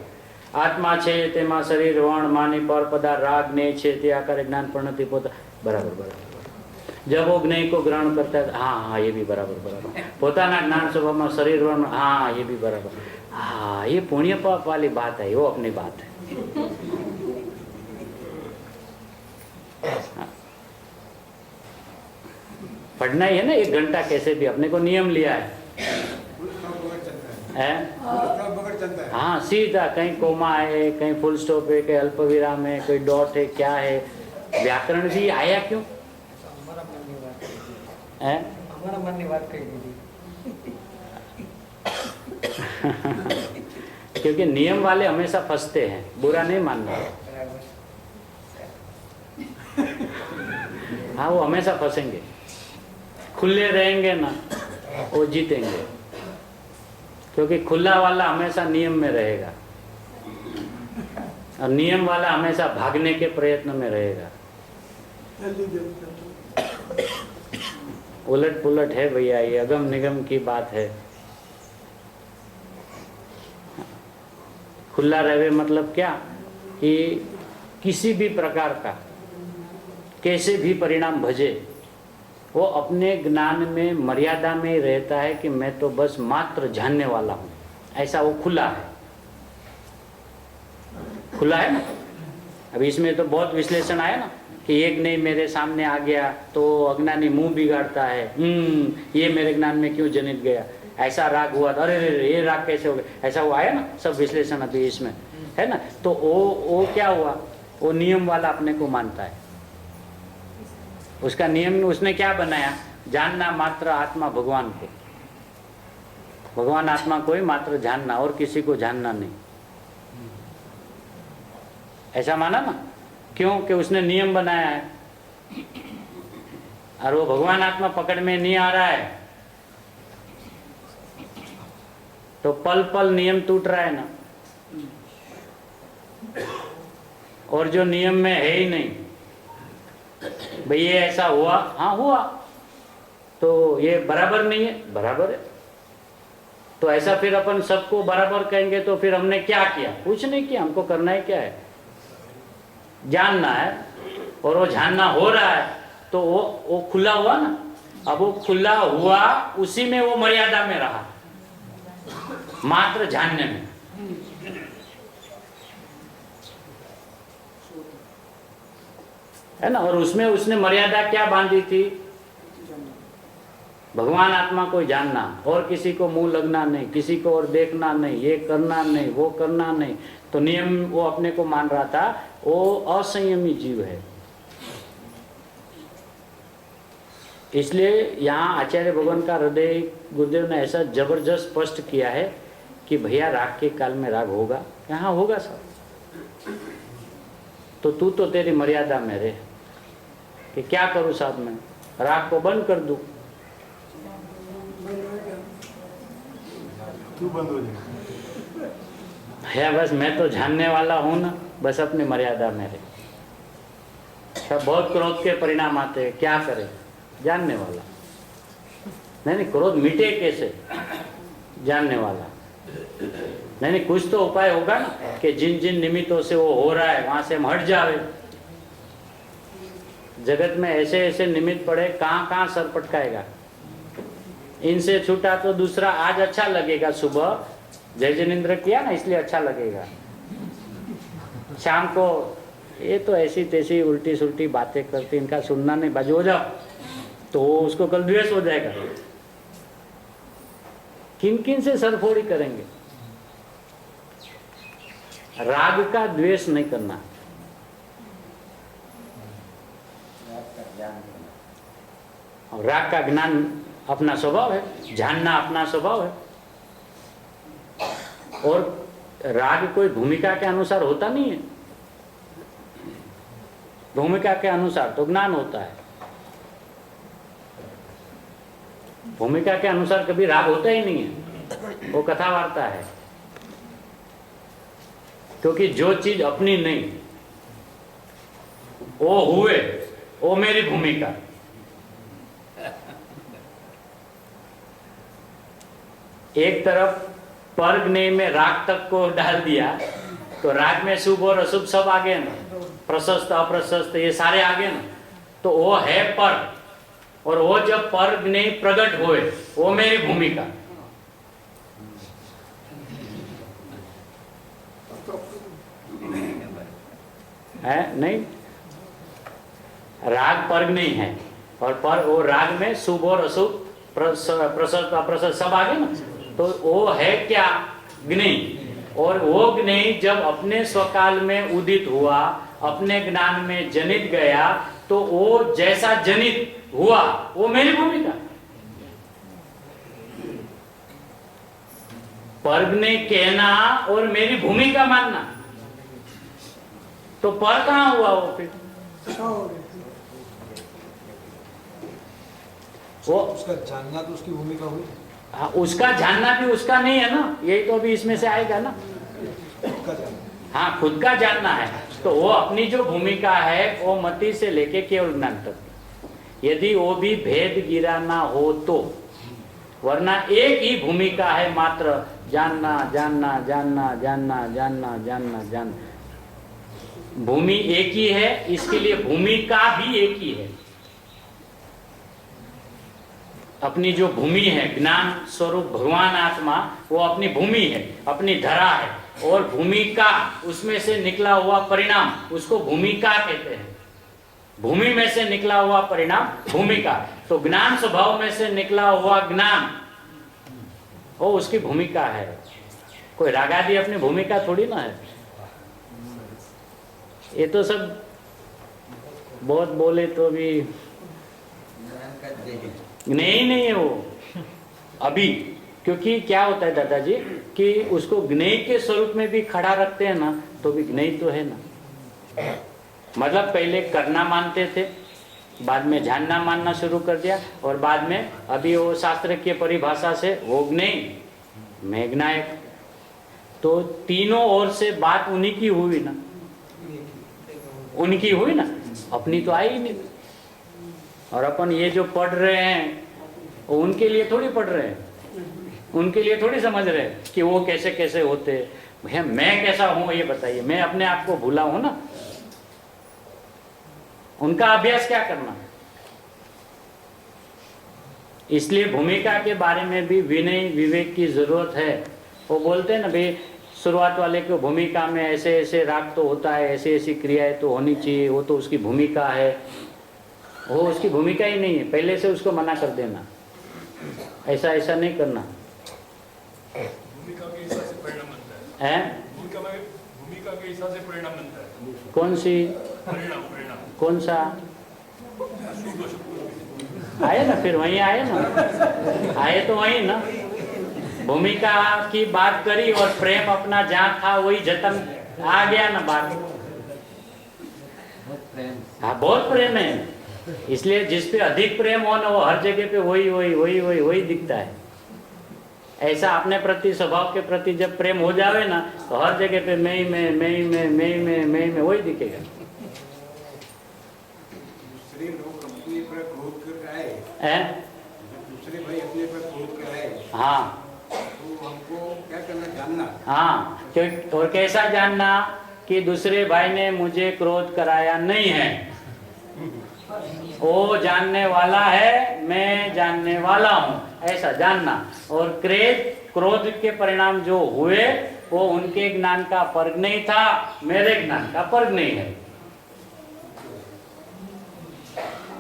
आत्मा छे तेमा शरीर वर्ण मानी पर पदार्थ राग ने छे ते आकारे ज्ञान परिणति पोता, बराबर बराबर। जब वो ज्ञेय को ग्रहण करता है, हाँ हाँ ये भी बराबर बराबर। પોતાના જ્ઞાન સ્વભાવમાં શરીર हाँ ये भी बराबर। हाँ ये पुण्य पाप वाली बात है, वो अपनी बात है। पढ़ना ही है ना 1 घंटा, कैसे भी अपने को नियम लिया है, बगैर चलता है। हाँ सीधा, कहीं कोमा है, कहीं फुल स्टॉप है, कहीं अल्प विराम है, कोई डॉट है, क्या है, व्याकरण भी आया क्यों है? हमारा मन ने बात कही दीदी। क्योंकि नियम वाले हमेशा फंसते हैं, बुरा नहीं मानना। हाँ वो हमेशा फंसेंगे, खुले रहेंगे ना वो जीतेंगे, क्योंकि खुला वाला हमेशा नियम में रहेगा और नियम वाला हमेशा भागने के प्रयत्न में रहेगा। उलट पुलट है भैया, ये अगम निगम की बात है। खुला रहे मतलब क्या कि किसी भी प्रकार का कैसे भी परिणाम भजे, वो अपने ज्ञान में मर्यादा में ही रहता है कि मैं तो बस मात्र जानने वाला हूँ, ऐसा वो खुला है। खुला है ना। अभी इसमें तो बहुत विश्लेषण आया ना कि एक नहीं मेरे सामने आ गया तो अज्ञानी मुंह बिगाड़ता है, ये मेरे ज्ञान में क्यों जनित गया, ऐसा राग हुआ, अरे रे ये राग कैसे हो गया, ऐसा वो आया ना सब विश्लेषण अभी इसमें है ना। तो वो क्या हुआ, वो नियम वाला अपने को मानता है। उसका नियम उसने क्या बनाया, जानना मात्र आत्मा भगवान को, भगवान आत्मा को ही मात्र जानना और किसी को जानना नहीं, ऐसा माना ना। क्यों कि उसने नियम बनाया है और वो भगवान आत्मा पकड़ में नहीं आ रहा है, तो पल पल नियम टूट रहा है ना। और जो नियम में है ही नहीं, भाई ये ऐसा हुआ, हाँ हुआ, तो ये बराबर नहीं है, बराबर है। तो ऐसा फिर अपन सबको बराबर कहेंगे तो फिर हमने क्या किया, कुछ नहीं किया। हमको करना है क्या है, जानना है, और वो जानना हो रहा है तो वो खुला हुआ ना। अब वो खुला हुआ, उसी में वो मर्यादा में रहा, मात्र जानने में। है ना। और उसमें उसने मर्यादा क्या बांधी थी, भगवान आत्मा को जानना और किसी को मुंह लगना नहीं, किसी को और देखना नहीं, ये करना नहीं, वो करना नहीं। तो नियम वो अपने को मान रहा था, वो असंयमी जीव है। इसलिए यहाँ आचार्य भगवान का हृदय गुरुदेव ने ऐसा जबरदस्त स्पष्ट किया है कि भैया राग के काल में राग होगा, यहाँ होगा सब। तो तू तो तेरी मर्यादा में रहे कि क्या करूँ साहब, मैं राग को बंद कर दूं, क्यों बंद हो जाएगा? है बस मैं तो जानने वाला हूं ना, बस अपनी मर्यादा में रहे। सब बहुत क्रोध के परिणाम आते हैं, क्या करे, जानने वाला नहीं, क्रोध मिटे कैसे, जानने वाला नहीं, कुछ तो उपाय होगा ना कि जिन जिन निमित्तों से वो हो रहा है वहां से हम हट जावे। जगत में ऐसे ऐसे निमित्त पड़े, कहाँ कहाँ सर पटकाएगा। इनसे छूटा तो दूसरा आज अच्छा लगेगा, सुबह जय जिनेन्द्र किया ना इसलिए अच्छा लगेगा, शाम को ये तो ऐसी तैसी उल्टी सुल्टी बातें करती, इनका सुनना नहीं, बाजू हो जाओ, तो उसको कल द्वेष हो जाएगा। किन किन से सरफोड़ी करेंगे। राग का द्वेष नहीं करना, और राग का ज्ञान अपना स्वभाव है, जानना अपना स्वभाव है। और राग कोई भूमिका के अनुसार होता नहीं है, भूमिका के अनुसार तो ज्ञान होता है, भूमिका के अनुसार कभी राग होता ही नहीं है, वो कथा वार्ता है। क्योंकि जो चीज अपनी नहीं, वो हुए, वो मेरी भूमिका। एक तरफ पर ज्ञेय में राग तक को डाल दिया तो राग में शुभ और अशुभ सब आ गए ना, प्रशस्त अप्रशस्त ये सारे आ गए ना। तो वो है पर, और वो जब पर नहीं प्रकट होए वो मेरी भूमिका है। नहीं, राग पर्ग नहीं है, और पर वो राग में शुभ और अशुभ प्रसद अप्रसद सब आ गए ना, तो वो है क्या? ज्ञेय। और वो ज्ञेय जब अपने स्वकाल में उदित हुआ, अपने ज्ञान में जनित गया, तो वो जैसा जनित हुआ वो मेरी भूमिका। पर्ग ने कहना और मेरी भूमिका मानना, तो पर कहां हुआ वो फिर? वो उसका जानना तो उसकी भूमिका हुई। हाँ, उसका जानना भी उसका नहीं है ना, यही तो अभी इसमें से आएगा ना। उसका जानना, हाँ, खुद का जानना है, तो वो अपनी जो भूमिका है वो मति से लेके केवल ज्ञान तक। यदि वो भी भेद गिराना हो तो, वरना एक ही भूमिका है मात्र, जानना जानना जानना जानना जानना जानना जानना। भूमि एक ही है, इसके लिए भूमिका भी एक ही है। अपनी जो भूमि है, ज्ञान स्वरूप भगवान आत्मा, वो अपनी भूमि है, अपनी धरा है, और भूमिका उसमें से निकला हुआ परिणाम, उसको भूमिका कहते हैं। भूमि में से निकला हुआ परिणाम भूमिका। तो ज्ञान स्वभाव में से निकला हुआ ज्ञान वो उसकी भूमिका है। कोई राग आदि अपनी भूमिका थोड़ी ना है। ये तो सब बहुत बोले तो भी नहीं है वो अभी। क्योंकि क्या होता है दादाजी कि उसको ज्ञेय के स्वरूप में भी खड़ा रखते हैं ना, तो भी ज्ञेय तो है ना। मतलब पहले करना मानते थे, बाद में जानना मानना शुरू कर दिया, और बाद में अभी वो शास्त्र की परिभाषा से वो ज्ञेय मैं ज्ञायक। तो तीनों ओर से बात उन्हीं की हुई ना, उनकी हुई ना, अपनी तो आई ही नहीं। और अपन ये जो पढ़ रहे हैं वो उनके लिए थोड़ी पढ़ रहे हैं, उनके लिए थोड़ी समझ रहे हैं कि वो कैसे कैसे होते हैं। मैं कैसा हूं ये बताइए, मैं अपने आप को भूला हूं ना। उनका अभ्यास क्या करना। इसलिए भूमिका के बारे में भी विनय विवेक की जरूरत है। वो बोलते हैं ना भाई, शुरुआत वाले को भूमिका में ऐसे ऐसे राग तो होता है, ऐसी ऐसी क्रियाएं तो होनी चाहिए, वो तो उसकी भूमिका है। वो उसकी भूमिका ही नहीं है, पहले से उसको मना कर देना, ऐसा ऐसा नहीं करना भूमिका के हिसाब से परिणाम बनता है। भूमिका के हिसाब से परिणाम बनता है। कौन सी परिणाम कौन सा आए ना, फिर वहीं आए ना, आए तो वहीं ना। भूमिका की बात करी और प्रेम अपना जहाँ था वही जतन आ गया ना बात। हाँ, बहुत प्रेम है। इसलिए जिस पे अधिक प्रेम हो ना, वो हर जगह पे वही वही वही वही वही दिखता है। ऐसा अपने प्रति, स्वभाव के प्रति जब प्रेम हो जावे ना, तो हर जगह पे मैं ही मैं मैं ही मैं मैं ही मैं ही मैं वही दिखेगा। दूसरे लोग अपने पर क्रोध कर आए, हैं? दूसरे भाई अपने पर क्रोध कर आए, हाँ तो हमको क्या करना, जानना। हाँ, क्यों और कैसा जानना कि दूसरे भाई ने मुझे क्रोध कराया नहीं है, वो जानने वाला है, मैं जानने वाला हूँ, ऐसा जानना। और क्रोध के परिणाम जो हुए वो उनके ज्ञान का पर्ग नहीं था, मेरे ज्ञान का पर्ग नहीं है।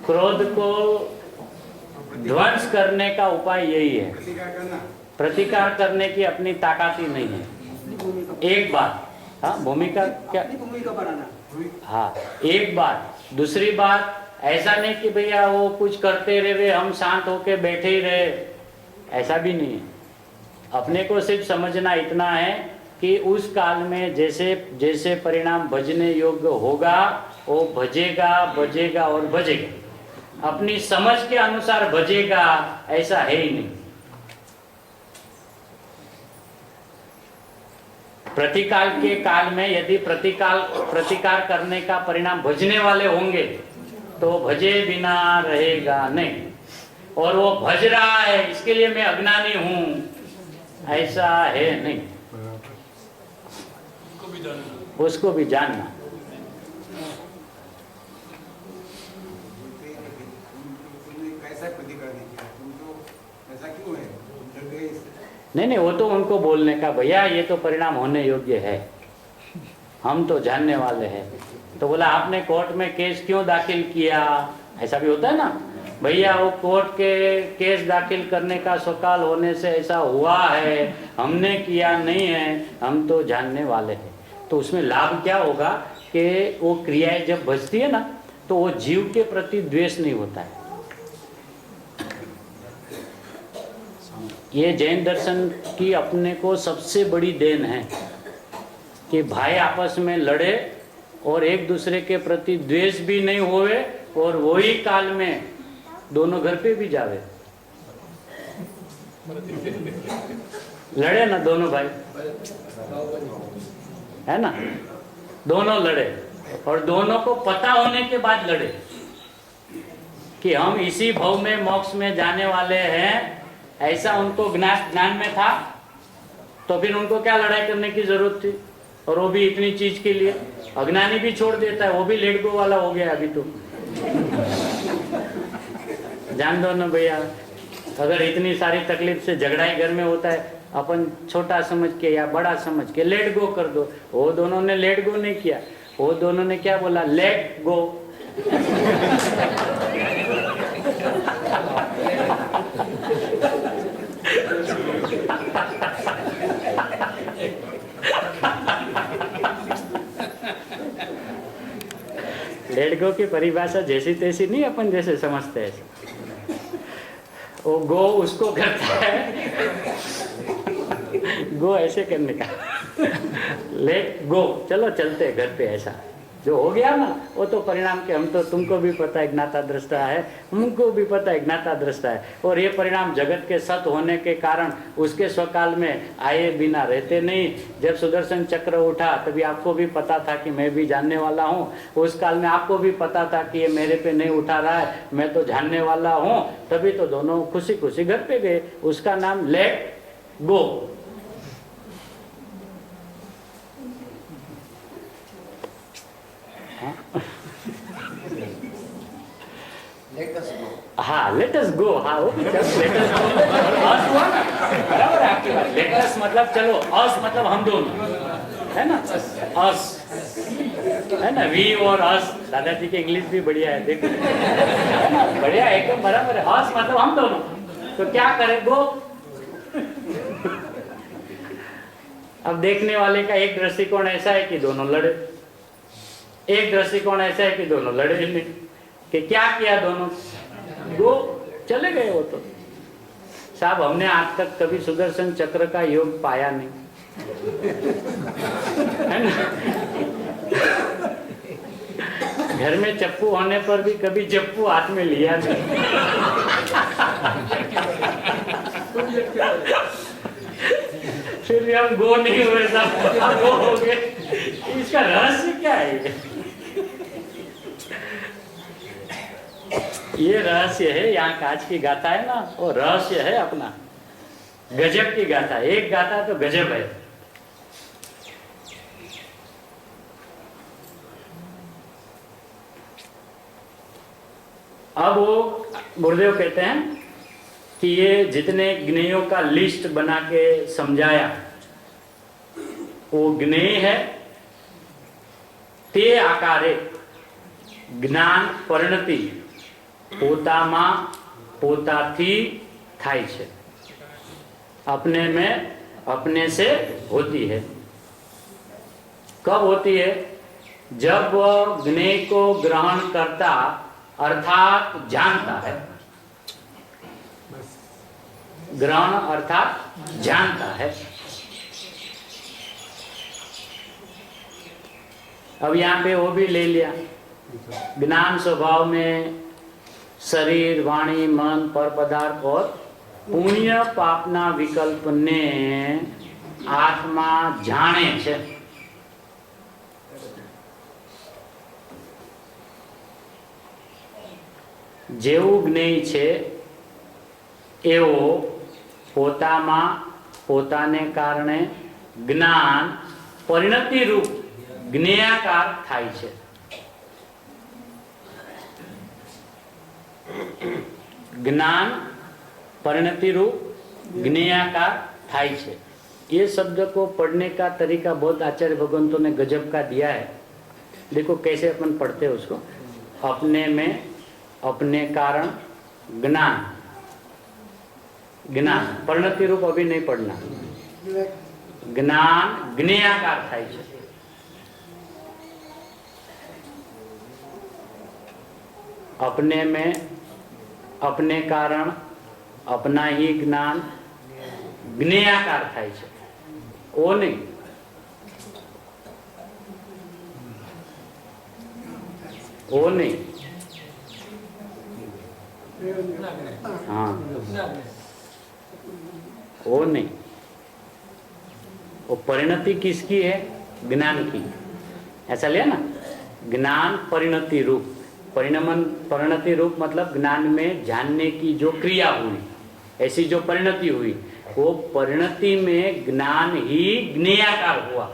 क्रोध को ध्वंस करने का उपाय यही है। प्रतिकार करना, प्रतिकार करने की अपनी ताकत ही नहीं है। एक बात, हाँ, भूमिका क्या, भूमिका बनाना। हाँ, एक बात। दूसरी बात, ऐसा नहीं कि भैया वो कुछ करते रहे, हम शांत होके बैठे ही रहे, ऐसा भी नहीं है। अपने को सिर्फ समझना इतना है कि उस काल में जैसे जैसे परिणाम भजने योग्य होगा, वो भजेगा भजेगा और भजेगा। अपनी समझ के अनुसार भजेगा ऐसा है ही नहीं। प्रतिकाल के काल में यदि प्रतिकार करने का परिणाम भजने वाले होंगे तो भजे बिना रहेगा नहीं। और वो भज रहा है इसके लिए मैं अज्ञानी हूं, ऐसा है नहीं। उसको भी जानना। नहीं, वो तो उनको बोलने का, भैया ये तो परिणाम होने योग्य है, हम तो जानने वाले हैं। तो बोला आपने कोर्ट में केस क्यों दाखिल किया, ऐसा भी होता है ना, भैया वो कोर्ट के केस दाखिल करने का सवाल होने से ऐसा हुआ है, हमने किया नहीं है, हम तो जानने वाले हैं। तो उसमें लाभ क्या होगा कि वो क्रियाएं जब बचती है ना, तो वो जीव के प्रति द्वेष नहीं होता है। ये जैन दर्शन की अपने को सबसे बड़ी देन है कि भाई आपस में लड़े और एक दूसरे के प्रति द्वेष भी नहीं होवे, और वही काल में दोनों घर पे भी जावे, लड़े ना दोनों भाई, है ना, दोनों लड़े और दोनों को पता होने के बाद लड़े कि हम इसी भव में मोक्ष में जाने वाले हैं, ऐसा उनको ज्ञान में था, तो फिर उनको क्या लड़ाई करने की जरूरत थी, और वो भी इतनी चीज के लिए। अज्ञानी भी छोड़ देता है, वो भी लेट गो वाला हो गया अभी तो। जान दो ना भैया, अगर इतनी सारी तकलीफ से झगड़ा ही घर में होता है, अपन छोटा समझ के या बड़ा समझ के लेट गो कर दो। वो दोनों ने लेट गो नहीं किया, वो दोनों ने क्या बोला, लेट गो। लेट गो की परिभाषा जैसी तैसी नहीं, अपन जैसे समझते हैं। वो गो उसको करता है, गो ऐसे करने का, लेट गो, चलो चलते घर पे, ऐसा जो हो गया ना, वो तो परिणाम के हम तो, तुमको भी पता है ज्ञाता दृष्टा है, हमको भी पता है ज्ञाता दृष्टा है, और ये परिणाम जगत के सत होने के कारण उसके स्वकाल में आए बिना रहते नहीं। जब सुदर्शन चक्र उठा तभी आपको भी पता था कि मैं भी जानने वाला हूँ, उस काल में आपको भी पता था कि ये मेरे पे नहीं उठा रहा है, मैं तो जानने वाला हूँ, तभी तो दोनों खुशी खुशी घर पे गए। उसका नाम लेट गो। हाँ, लेट अस गो, हाँ वो भी लेट अस गो, अस हुआ ना, बराबर है आपकी बात। लेट अस मतलब चलो, अस मतलब हम दोनों, है ना, अस, है ना, वी और अस। दादाजी की इंग्लिश भी बढ़िया है, देखो, है ना, बढ़िया एकदम बराबर है। अस मतलब हम दोनों, तो क्या करें, गो। अब देखने वाले का एक दृष्टिकोण ऐसा है कि दोनों लड़े, एक दृष्टिकोण ऐसा है कि दोनों लड़े नहीं, कि क्या किया दोनों, वो चले गए। वो तो साहब हमने आज तक कभी सुदर्शन चक्र का योग पाया नहीं, है ना। घर में चप्पू होने पर भी कभी चप्पू हाथ में लिया नहीं। फिर भी हम गो नहीं हुए, सब गो हो गए। इसका रहस्य क्या है? ये रहस्य है, यहाँ काज की गाथा है ना, वो रहस्य है अपना, गजब की गाथा। एक गाथा तो गजब है। अब वो गुरुदेव कहते हैं कि ये जितने ज्ञेयों का लिस्ट बना के समझाया, वो ज्ञेय है ते आकारे જ્ઞાન પરિણતિ પોતામાં પોતાથી થાય છે, अपने में अपने से होती है। कब होती है? जब वह ज्ञेय को ग्रहण करता अर्थात जानता है। ग्रहण अर्थात जानता है। अब यहाँ पे वो भी ले लिया, ज्ञान स्वभाव में शरीर, वाणी, मन, पर पदार्थ और पुण्य पापना विकल्प ने आत्मा जाने छे। जेवुं ज्ञेय छे एवो पोतामां पोताने कारणे ज्ञान परिणति रूप ज्ञेयाकार थाय छे। ज्ञान परिणति रूप ज्ञेयाकार થાય છે। ये शब्द को पढ़ने का तरीका बहुत आचार्य भगवंतों ने गजब का दिया है। देखो कैसे अपन पढ़ते हैं उसको। अपने में अपने कारण ज्ञान, ज्ञान परिणति रूप अभी नहीं पढ़ना। ज्ञान ज्ञेयाकार થાય છે। अपने में अपने कारण अपना ही ज्ञान ज्ञेयाकार થાય છે। वो नहीं, वो नहीं। हाँ, वो नहीं। वो परिणति किसकी है? ज्ञान की। ऐसा लिया ना, ज्ञान परिणति रूप। परिणमन परिणति रूप मतलब ज्ञान में जानने की जो क्रिया हुई, ऐसी जो परिणति हुई, वो परिणति में ज्ञान ही ज्ञेयाकार हुआ।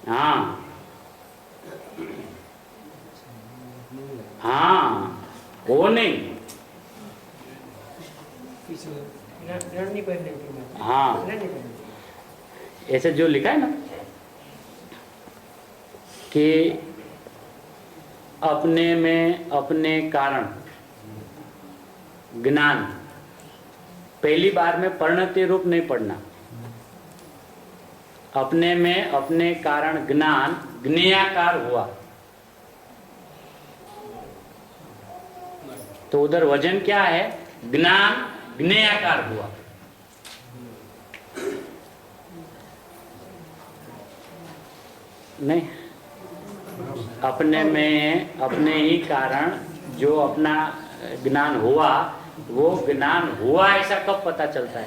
हाँ हाँ, वो नहीं। हाँ, ऐसे जो लिखा है ना कि अपने में अपने कारण ज्ञान, पहली बार में परिणति रूप नहीं पढ़ना। अपने में अपने कारण ज्ञान ज्ञेयाकार हुआ। तो उधर वजन क्या है? ज्ञान ज्ञेयाकार हुआ। नहीं, अपने में अपने ही कारण जो अपना ज्ञान हुआ, वो ज्ञान हुआ ऐसा कब पता चलता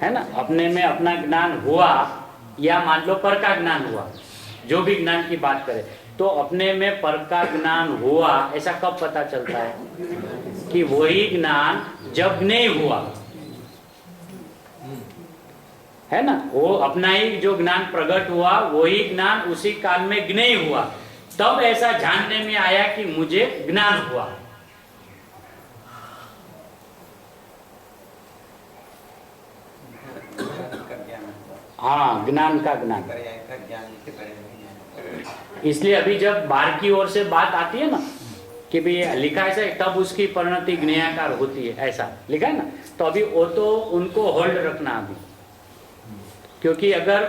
है ना? अपने में अपना ज्ञान हुआ, या मान लो पर का ज्ञान हुआ, जो भी ज्ञान की बात करें, तो अपने में पर का ज्ञान हुआ ऐसा कब पता चलता है? कि वही ज्ञान जब नहीं हुआ, है ना, वो अपना ही जो ज्ञान प्रकट हुआ, वही ज्ञान उसी काल में ज्ञेय हुआ, तब ऐसा जानने में आया कि मुझे ज्ञान हुआ। हाँ, ज्ञान का ज्ञान। इसलिए अभी जब बाहर की ओर से बात आती है ना कि भाई लिखा ऐसा है, तब उसकी परिणति ज्ञेयाकार होती है, ऐसा लिखा है ना, तो अभी वो तो उनको होल्ड रखना अभी, क्योंकि अगर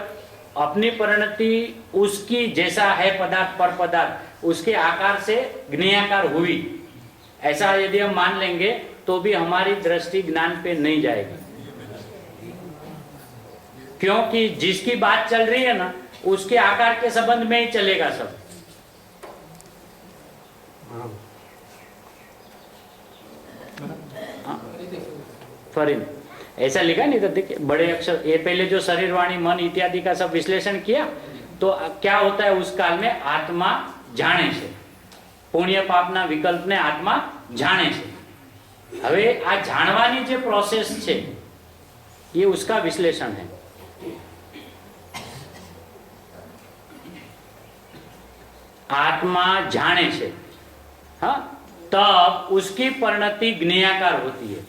अपनी परिणति उसकी जैसा है पदार्थ पर पदार्थ, उसके आकार से ज्ञेयाकार हुई, ऐसा यदि हम मान लेंगे तो भी हमारी दृष्टि ज्ञान पे नहीं जाएगी, क्योंकि जिसकी बात चल रही है ना, उसके आकार के संबंध में ही चलेगा सब। फरीन ऐसा लिखा नहीं तो देखिए, बड़े अक्षर, ये पहले जो शरीर वाणी मन इत्यादि का सब विश्लेषण किया, तो क्या होता है उस काल में? आत्मा जाने છે, પુણ્ય પાપના વિકલ્પને આત્મા જાણે છે। હવે આ જાણવાની જે પ્રોસેસ છે, ये उसका विश्लेषण है। आत्मा जाने છે, हाँ, तब उसकी परिणति ज्ञेयाकार होती है।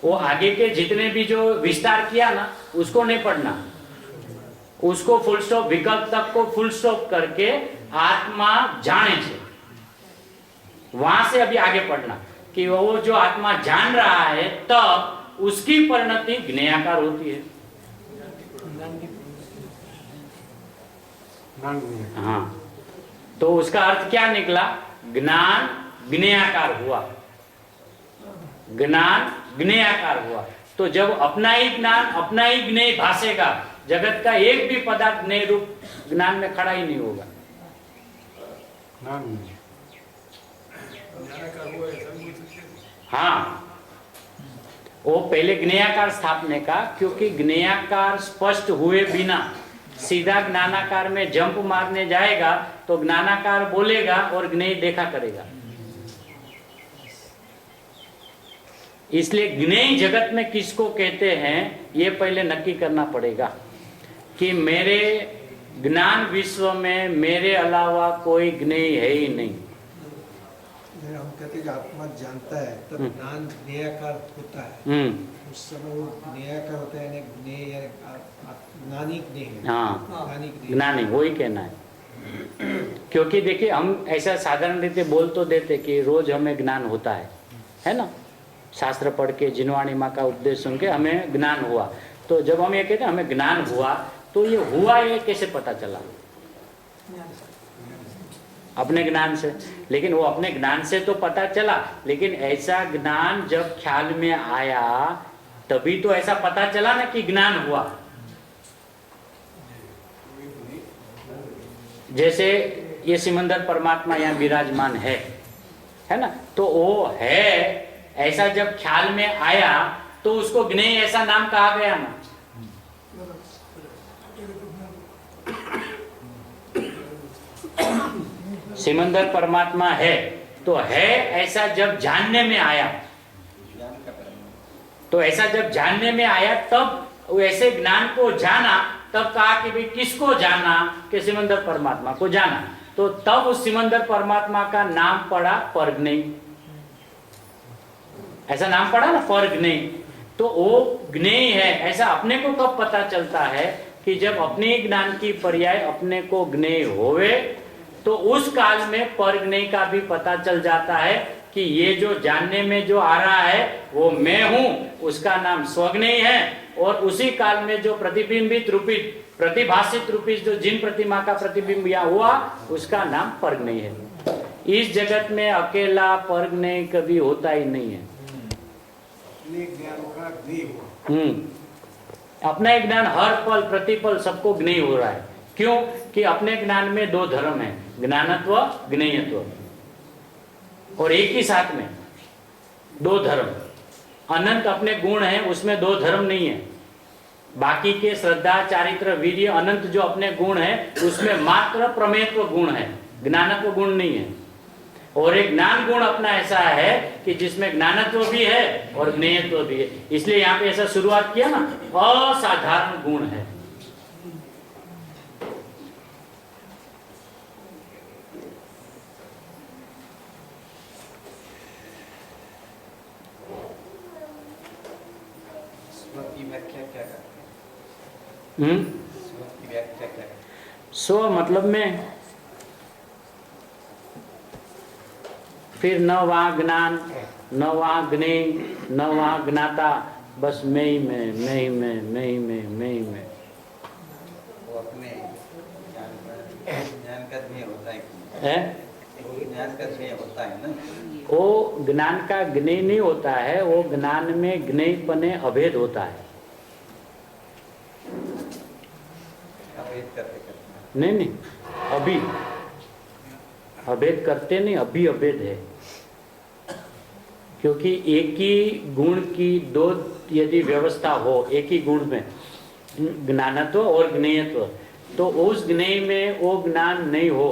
वो आगे के जितने भी जो विस्तार किया ना, उसको नहीं पढ़ना, उसको फुल स्टॉप, विकल्प तक को फुल स्टॉप करके आत्मा जाने छे, वहां से अभी आगे पढ़ना कि वो जो आत्मा जान रहा है, तब उसकी परिणति ज्ञेयाकार होती है। हाँ, तो उसका अर्थ क्या निकला? ज्ञान ज्ञेयाकार हुआ, ज्ञान ज्ञेयाकार हुआ। तो जब अपना ही ज्ञान अपना ही ज्ञेय भासेगा, जगत का एक भी पदार्थ ज्ञेय रूप ज्ञान में खड़ा ही नहीं होगा। हाँ, वो पहले ज्ञेयाकार स्थापने का, क्योंकि ज्ञेयाकार स्पष्ट हुए बिना सीधा ज्ञानाकार में जंप मारने जाएगा तो ज्ञानाकार बोलेगा और ज्ञेय देखा करेगा। इसलिए ज्ञेय जगत में किसको कहते हैं, ये पहले नक्की करना पड़ेगा कि मेरे ज्ञान विश्व में मेरे अलावा कोई ज्ञेय है ही नहीं। हम कहते हैं कि आत्मा जानता है तब ज्ञान ज्ञेयाकार होता है, उस समय वो ज्ञेयाकार होता है, यानी ज्ञेय यानी ज्ञानी ज्ञेय है। हाँ, ज्ञानी ज्ञेय। ज्ञानी वही कहना है। क्योंकि देखिए हम ऐसा साधारण रीते बोल तो देते कि रोज हमें ज्ञान होता है ना, शास्त्र पढ़ के जिनवाणी माँ का उपदेश सुन के हमें ज्ञान हुआ। तो जब हम ये कहते हैं हमें ज्ञान हुआ, तो ये हुआ ये कैसे पता चला? अपने ज्ञान से। लेकिन वो अपने ज्ञान से तो पता चला, लेकिन ऐसा ज्ञान जब ख्याल में आया तभी तो ऐसा पता चला ना कि ज्ञान हुआ। जैसे ये सिमंदर परमात्मा यहाँ विराजमान है ना, तो वो है ऐसा जब ख्याल में आया तो उसको ज्ञेय ऐसा नाम कहा गया ना। सिमंदर परमात्मा है तो है ऐसा जब जानने में आया, तो ऐसा जब जानने में आया तब ऐसे ज्ञान को जाना, तब कहा कि भाई किसको जाना? कि सिमंदर परमात्मा को जाना। तो तब उस सिमंदर परमात्मा का नाम पड़ा परज्ञेय। ऐसा नाम पड़ा ना परज्ञेय। तो वो ज्ञेय है ऐसा अपने को कब पता चलता है? कि जब अपने ज्ञान की पर्याय अपने को ज्ञेय होवे, तो उस काल में परज्ञेय का भी पता चल जाता है कि ये जो जानने में जो आ रहा है वो मैं हूं, उसका नाम स्वज्ञेय है। और उसी काल में जो प्रतिबिंबित रूपित प्रतिभाषित रूपित जो जिन प्रतिमा का प्रतिबिंब यहाँ हुआ, उसका नाम परज्ञेय है। इस जगत में अकेला परज्ञेय कभी होता ही नहीं है। अपना एक ज्ञान हर पल प्रतिपल सबको ज्ञेय हो रहा है। क्यों? कि अपने ज्ञान में दो धर्म है, ज्ञानत्व ज्ञेयत्व, और एक ही साथ में दो धर्म। अनंत अपने गुण है, उसमें दो धर्म नहीं है। बाकी के श्रद्धा चारित्र वीर्य अनंत जो अपने गुण है उसमें मात्र प्रमेयत्व गुण है, ज्ञानत्व गुण नहीं है। और एक ज्ञान गुण अपना ऐसा है कि जिसमें ज्ञानत्व भी है और ज्ञेयत्व भी है। इसलिए यहाँ पे ऐसा शुरुआत किया ना, असाधारण गुण है। स्व मतलब में फिर न वहाँ ज्ञान, न वहाँ ज्ञेय, न वहाँ ज्ञाता, बस मैं ही में, मैं ही में, मैं ही में, मैं ही में। वो अपने ज्ञान का ज्ञेय होता है, ज्ञान का ज्ञेय होता है ना। वो ज्ञान का ज्ञेय नहीं होता है, वो ज्ञान में ज्ञेयपने अभेद होता है। नहीं, अभी अभेद करते नहीं, अभी अभेद है। क्योंकि एक ही गुण की दो यदि व्यवस्था हो, एक ही गुण में ज्ञानत्व और ज्ञेयत्व, तो उस ज्ञेय में वो ज्ञान नहीं हो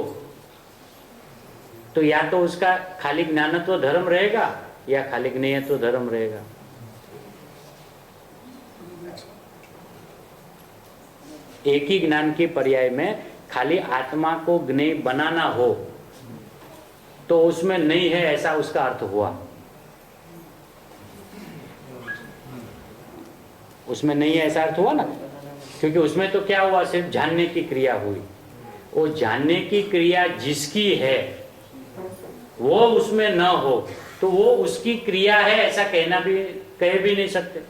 तो या तो उसका खाली ज्ञानत्व धर्म रहेगा या खाली ज्ञेयत्व धर्म रहेगा। एक ही ज्ञान की पर्याय में खाली आत्मा को ज्ञेय बनाना हो तो उसमें नहीं है ऐसा उसका अर्थ हुआ। उसमें नहीं है ऐसा अर्थ हुआ ना, क्योंकि उसमें तो क्या हुआ, सिर्फ जानने की क्रिया हुई। वो जानने की क्रिया जिसकी है वो उसमें न हो तो वो उसकी क्रिया है ऐसा कह भी नहीं सकते।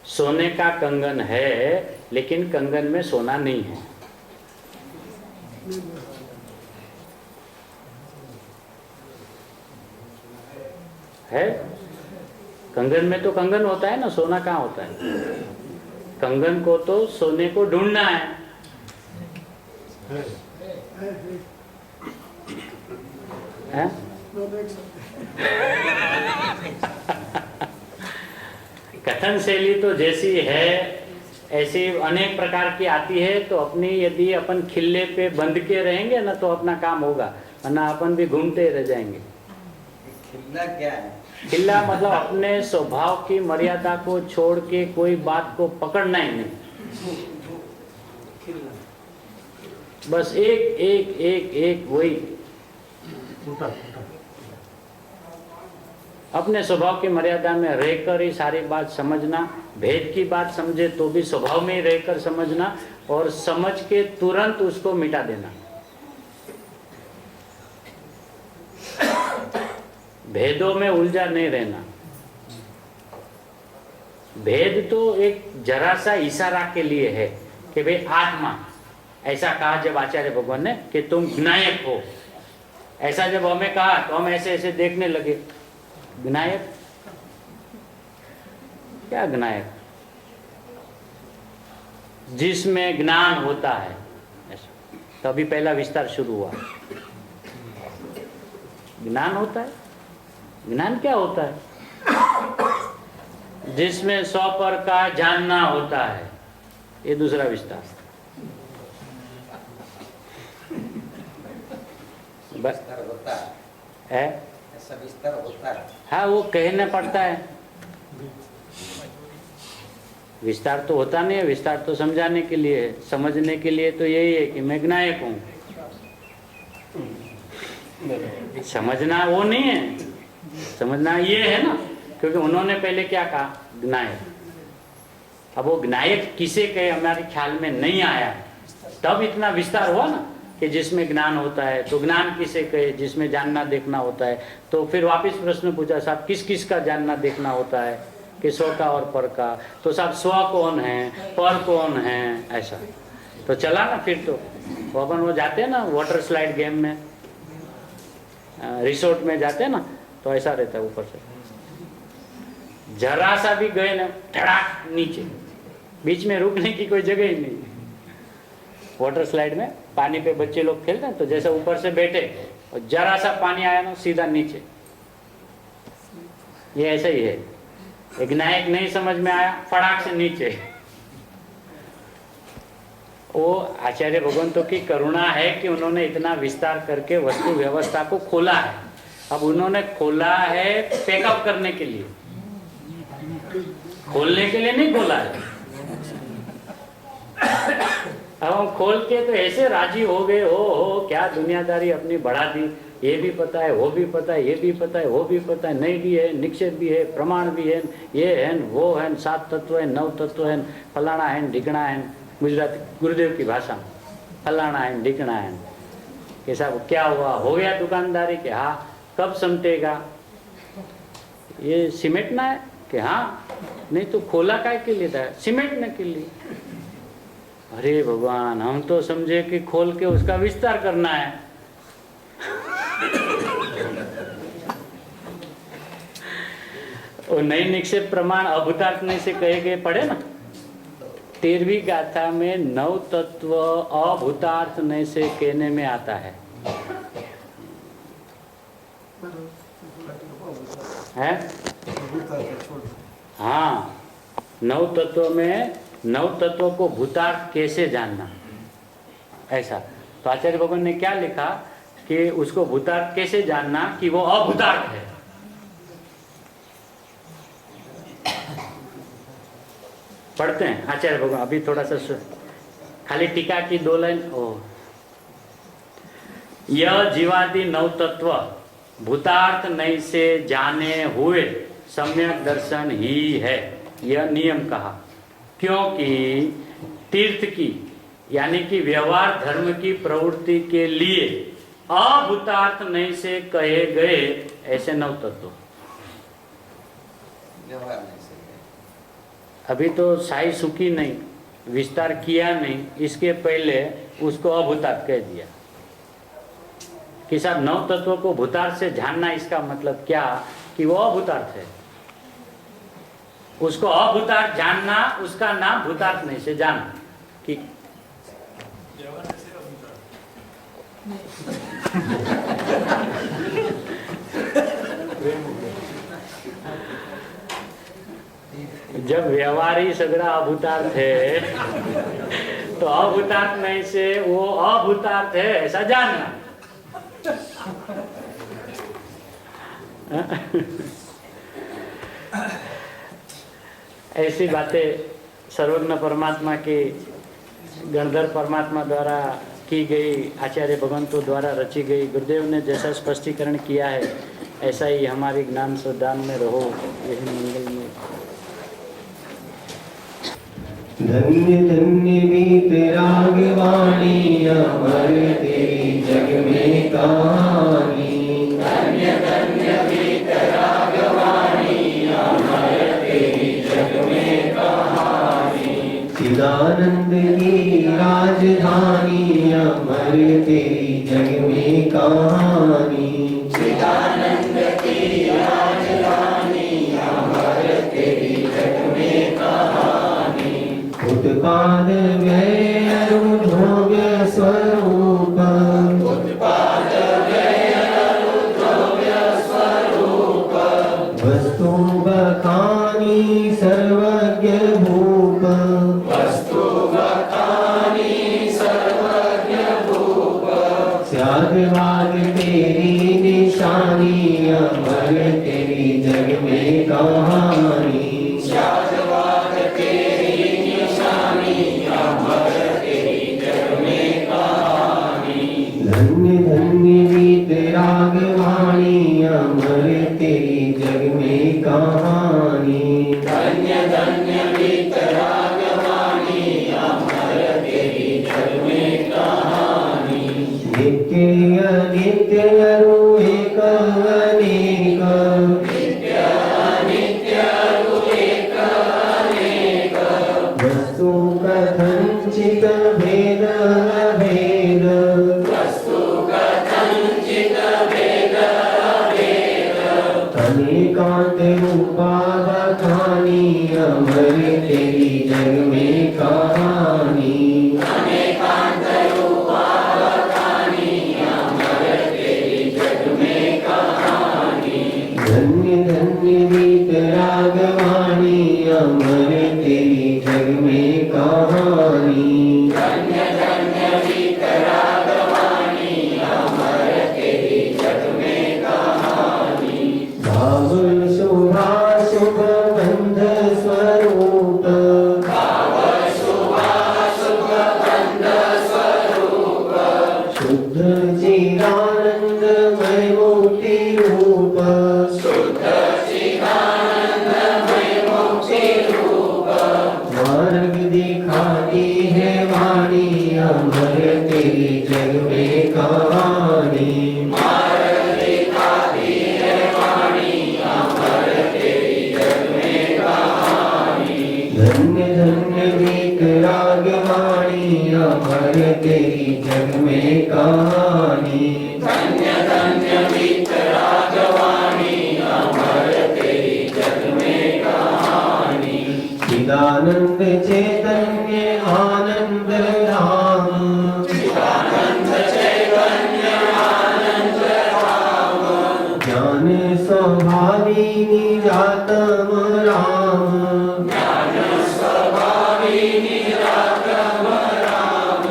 सोने का कंगन है लेकिन कंगन में सोना नहीं है। कंगन में तो कंगन होता है ना, सोना कहाँ होता है? कंगन को तो सोने को ढूंढना है। कथन शैली तो जैसी है ऐसी अनेक प्रकार की आती है। तो अपनी यदि अपन खिल्ले पे बंध के रहेंगे ना तो अपना काम होगा, वरना अपन भी घूमते रह जाएंगे। खिल्ला क्या है? खिल्ला मतलब अपने स्वभाव की मर्यादा को छोड़ के कोई बात को पकड़ना ही नहीं, बस एक एक एक एक वही अपने स्वभाव की मर्यादा में रहकर ही सारी बात समझना, भेद की बात समझे तो भी स्वभाव में ही रहकर समझना, और समझ के तुरंत उसको मिटा देना। भेदों में उलझा नहीं रहना। भेद तो एक जरा सा इशारा के लिए है कि भाई आत्मा, ऐसा कहा जब आचार्य भगवान ने कि तुम ज्ञायक हो, ऐसा जब हमें कहा तो हम ऐसे ऐसे देखने लगे। ज्ञायक क्या? ज्ञायक जिसमें ज्ञान होता है, ऐसा। तो अभी पहला विस्तार शुरू हुआ। ज्ञान होता है। ज्ञान क्या होता है? जिसमें 100 पर का जानना होता है, ये दूसरा विस्तार। विस्तार होता है ऐसा विस्तार होता है। हाँ, वो कहना पड़ता है। विस्तार तो होता नहीं है, विस्तार तो समझाने के लिए है। समझने के लिए तो यही है कि मैं ज्ञायक हूँ। समझना वो नहीं है, समझना ये है ना, क्योंकि उन्होंने पहले क्या कहा? ज्ञायक। अब वो ज्ञायक किसे कहे हमारे ख्याल में नहीं आया, तब इतना विस्तार हुआ ना कि जिसमें ज्ञान होता है। तो ज्ञान किसे कहे? जिसमें जानना देखना होता है। तो फिर वापस प्रश्न पूछा, साहब किस किस का जानना देखना होता है? कि स्व का और पर का। तो साहब स्व कौन है, पर कौन है, ऐसा तो चला ना। फिर तो अपन वो जाते हैं ना वाटर स्लाइड गेम में, रिसोर्ट में जाते हैं ना, तो ऐसा रहता है। ऊपर से जरा सा भी गए ना, धड़ाक नीचे, बीच में रुकने की कोई जगह ही नहीं। वाटर स्लाइड में पानी पे बच्चे लोग खेलते हैं, तो जैसे ऊपर से बैठे और जरा सा पानी आया ना, सीधा नीचे। ये ऐसा ही है। एक नायक नहीं समझ में आया, फटाक से नीचे। वो आचार्य भगवंतों की करुणा है कि उन्होंने इतना विस्तार करके वस्तु व्यवस्था को खोला है। अब उन्होंने खोला है पैकअप करने के लिए, खोलने के लिए नहीं खोला है। अब हम खोल के तो ऐसे राजी हो गए, हो क्या दुनियादारी अपनी बढ़ा दी। ये भी पता है, वो भी पता है, ये भी पता है, वो भी पता है, नहीं भी है, निक्षेप भी है, प्रमाण भी है, ये है, वो है, 7 तत्व है, 9 तत्व है, फलाना है, ढिकना है। गुजराती गुरुदेव की भाषा में फलाना है, ढिकना है। कि साहब क्या हुआ, हो गया दुकानदारी? के हाँ। कब समटेगा? ये सिमेटना है? कि हाँ। नहीं तो खोला काय के लिए था? सिमेटने के लिए। अरे भगवान, हम तो समझे कि खोल के उसका विस्तार करना है। और नई निक्षेप प्रमाण अभूतार्थ नहीं से कहे गए पढ़े ना 13वीं गाथा में 9 तत्व अभूतार्थ नहीं से कहने में आता है। हाँ, 9 तत्व में 9 तत्वों को भूतार्थ कैसे जानना, ऐसा। तो आचार्य भगवान ने क्या लिखा कि उसको भूतार्थ कैसे जानना कि वो अभूतार्थ है। पढ़ते हैं आचार्य भगवान, अभी थोड़ा सा खाली टीका की 2 लाइन। यह जीवादि 9 तत्व भूतार्थ नहीं से जाने हुए सम्यक दर्शन ही है, यह नियम कहा। क्योंकि तीर्थ की यानी कि व्यवहार धर्म की प्रवृत्ति के लिए अभूतार्थ नहीं से कहे गए ऐसे 9 तत्व। व्यवहार नहीं से अभी तो साई सुखी नहीं, विस्तार किया नहीं, इसके पहले उसको अभूतार्थ कह दिया कि साहब 9 तत्वों को भूतार्थ से जानना, इसका मतलब क्या कि वो अभूतार्थ है। उसको अभूतार्थ जानना, उसका नाम भूतार्थ नहीं से जानना कि जब व्यवहार ही सगड़ा अभूतार्थ है तो अभूतार्थ नहीं से वो अभूतार्थ है ऐसा जानना। ऐसी बातें सर्वज्ञ परमात्मा की गणधर परमात्मा द्वारा की गई आचार्य भगवंतों द्वारा रची गई, गुरुदेव ने जैसा स्पष्टीकरण किया है ऐसा ही हमारी ज्ञान श्रद्धान में रहो, यही मंगल में। धन्य धन्य बीत रागवाणी अमर तेरी जग में कहानी। धन्य धन्य बीत रागवाणी अमर तेरी जग में कहानी। चिदानंद की राजधानी अमर तेरी जग में कहानी। चिदानंद की राजधानी अमर तेरी जग में कहानी। उत्पाद व्यय रुद्रोव्य स्वरूप। उत्पाद व्यय रुद्रोव्य स्वरूप। वस्तु बखानी सर्वज्ञ भूप। वस्तु बखानी सर्वज्ञ भूप। स्यादवाद तेरी निशानी अमर तेरी जग में कहानी। स्यादवाद तेरी निशानी अमर तेरी जग में कहानी। धन्य धन्य बीत रागवाणी अमर तेरी जग में कहानी। धन्य धन्य बीत रागवाणी अमर तेरी जग में कहानी। नित्य अनित्य रु एक अनेक। नित्य अनित्य रु एक अनेक। वस्तु कथंचित भेद अभेद। वस्तु कथंचित भेद अभेद। अनेकांत रूपा बखानी अमर तेरी जग में कहानी। अनेकांत रूपा बखानी अमर तेरी जग में कहानी। धन्य धन्य बीत रागवाणी अमर तेरी जग में कहानी। धन्य धन्य बीत रागवाणी अमर तेरी जग में कहानी। भाव शुभा शुभ बंध स्वरूप। भाव शुभा शुभ बंध स्वरूप। शुद्ध चिदानंदमय मुक्ति रूप। शुद्ध चिदानंदमय मुक्ति रूप। मार्ग दिखाती है वाणी अमर तेरी जग में कहानी। मार्ग दिखाती है वाणी अमर तेरी जग में कहानी। धन्य धन्य बीत रागवाणी अमर तेरी जग में कहानी। धन्य धन्य बीत रागवाणी अमर तेरी जग में कहानी। चिदानंद चैतन्य आनंद धाम। चिदानंद चैतन्य आनंद धाम। ज्ञान स्वभावी निरातम राम। ज्ञान स्वभावी निरातम राम।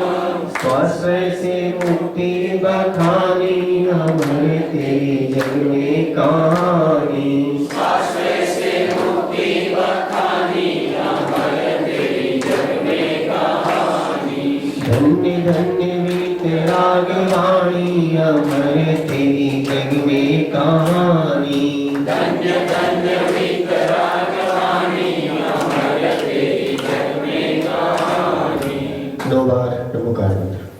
स्वाश्रय से मुक्ति बखानी अमर तेरी जग में कहानी। स्वाश्रय से मुक्ति बखानी अमर तेरी जग में कहानी। धन्य धन्य बीत रागवाणी अमर तेरी जग में कहानी। धन्य धन्य बीत रागवाणी अमर तेरी जग में कहानी। 2 बार नमोकार मंत्र।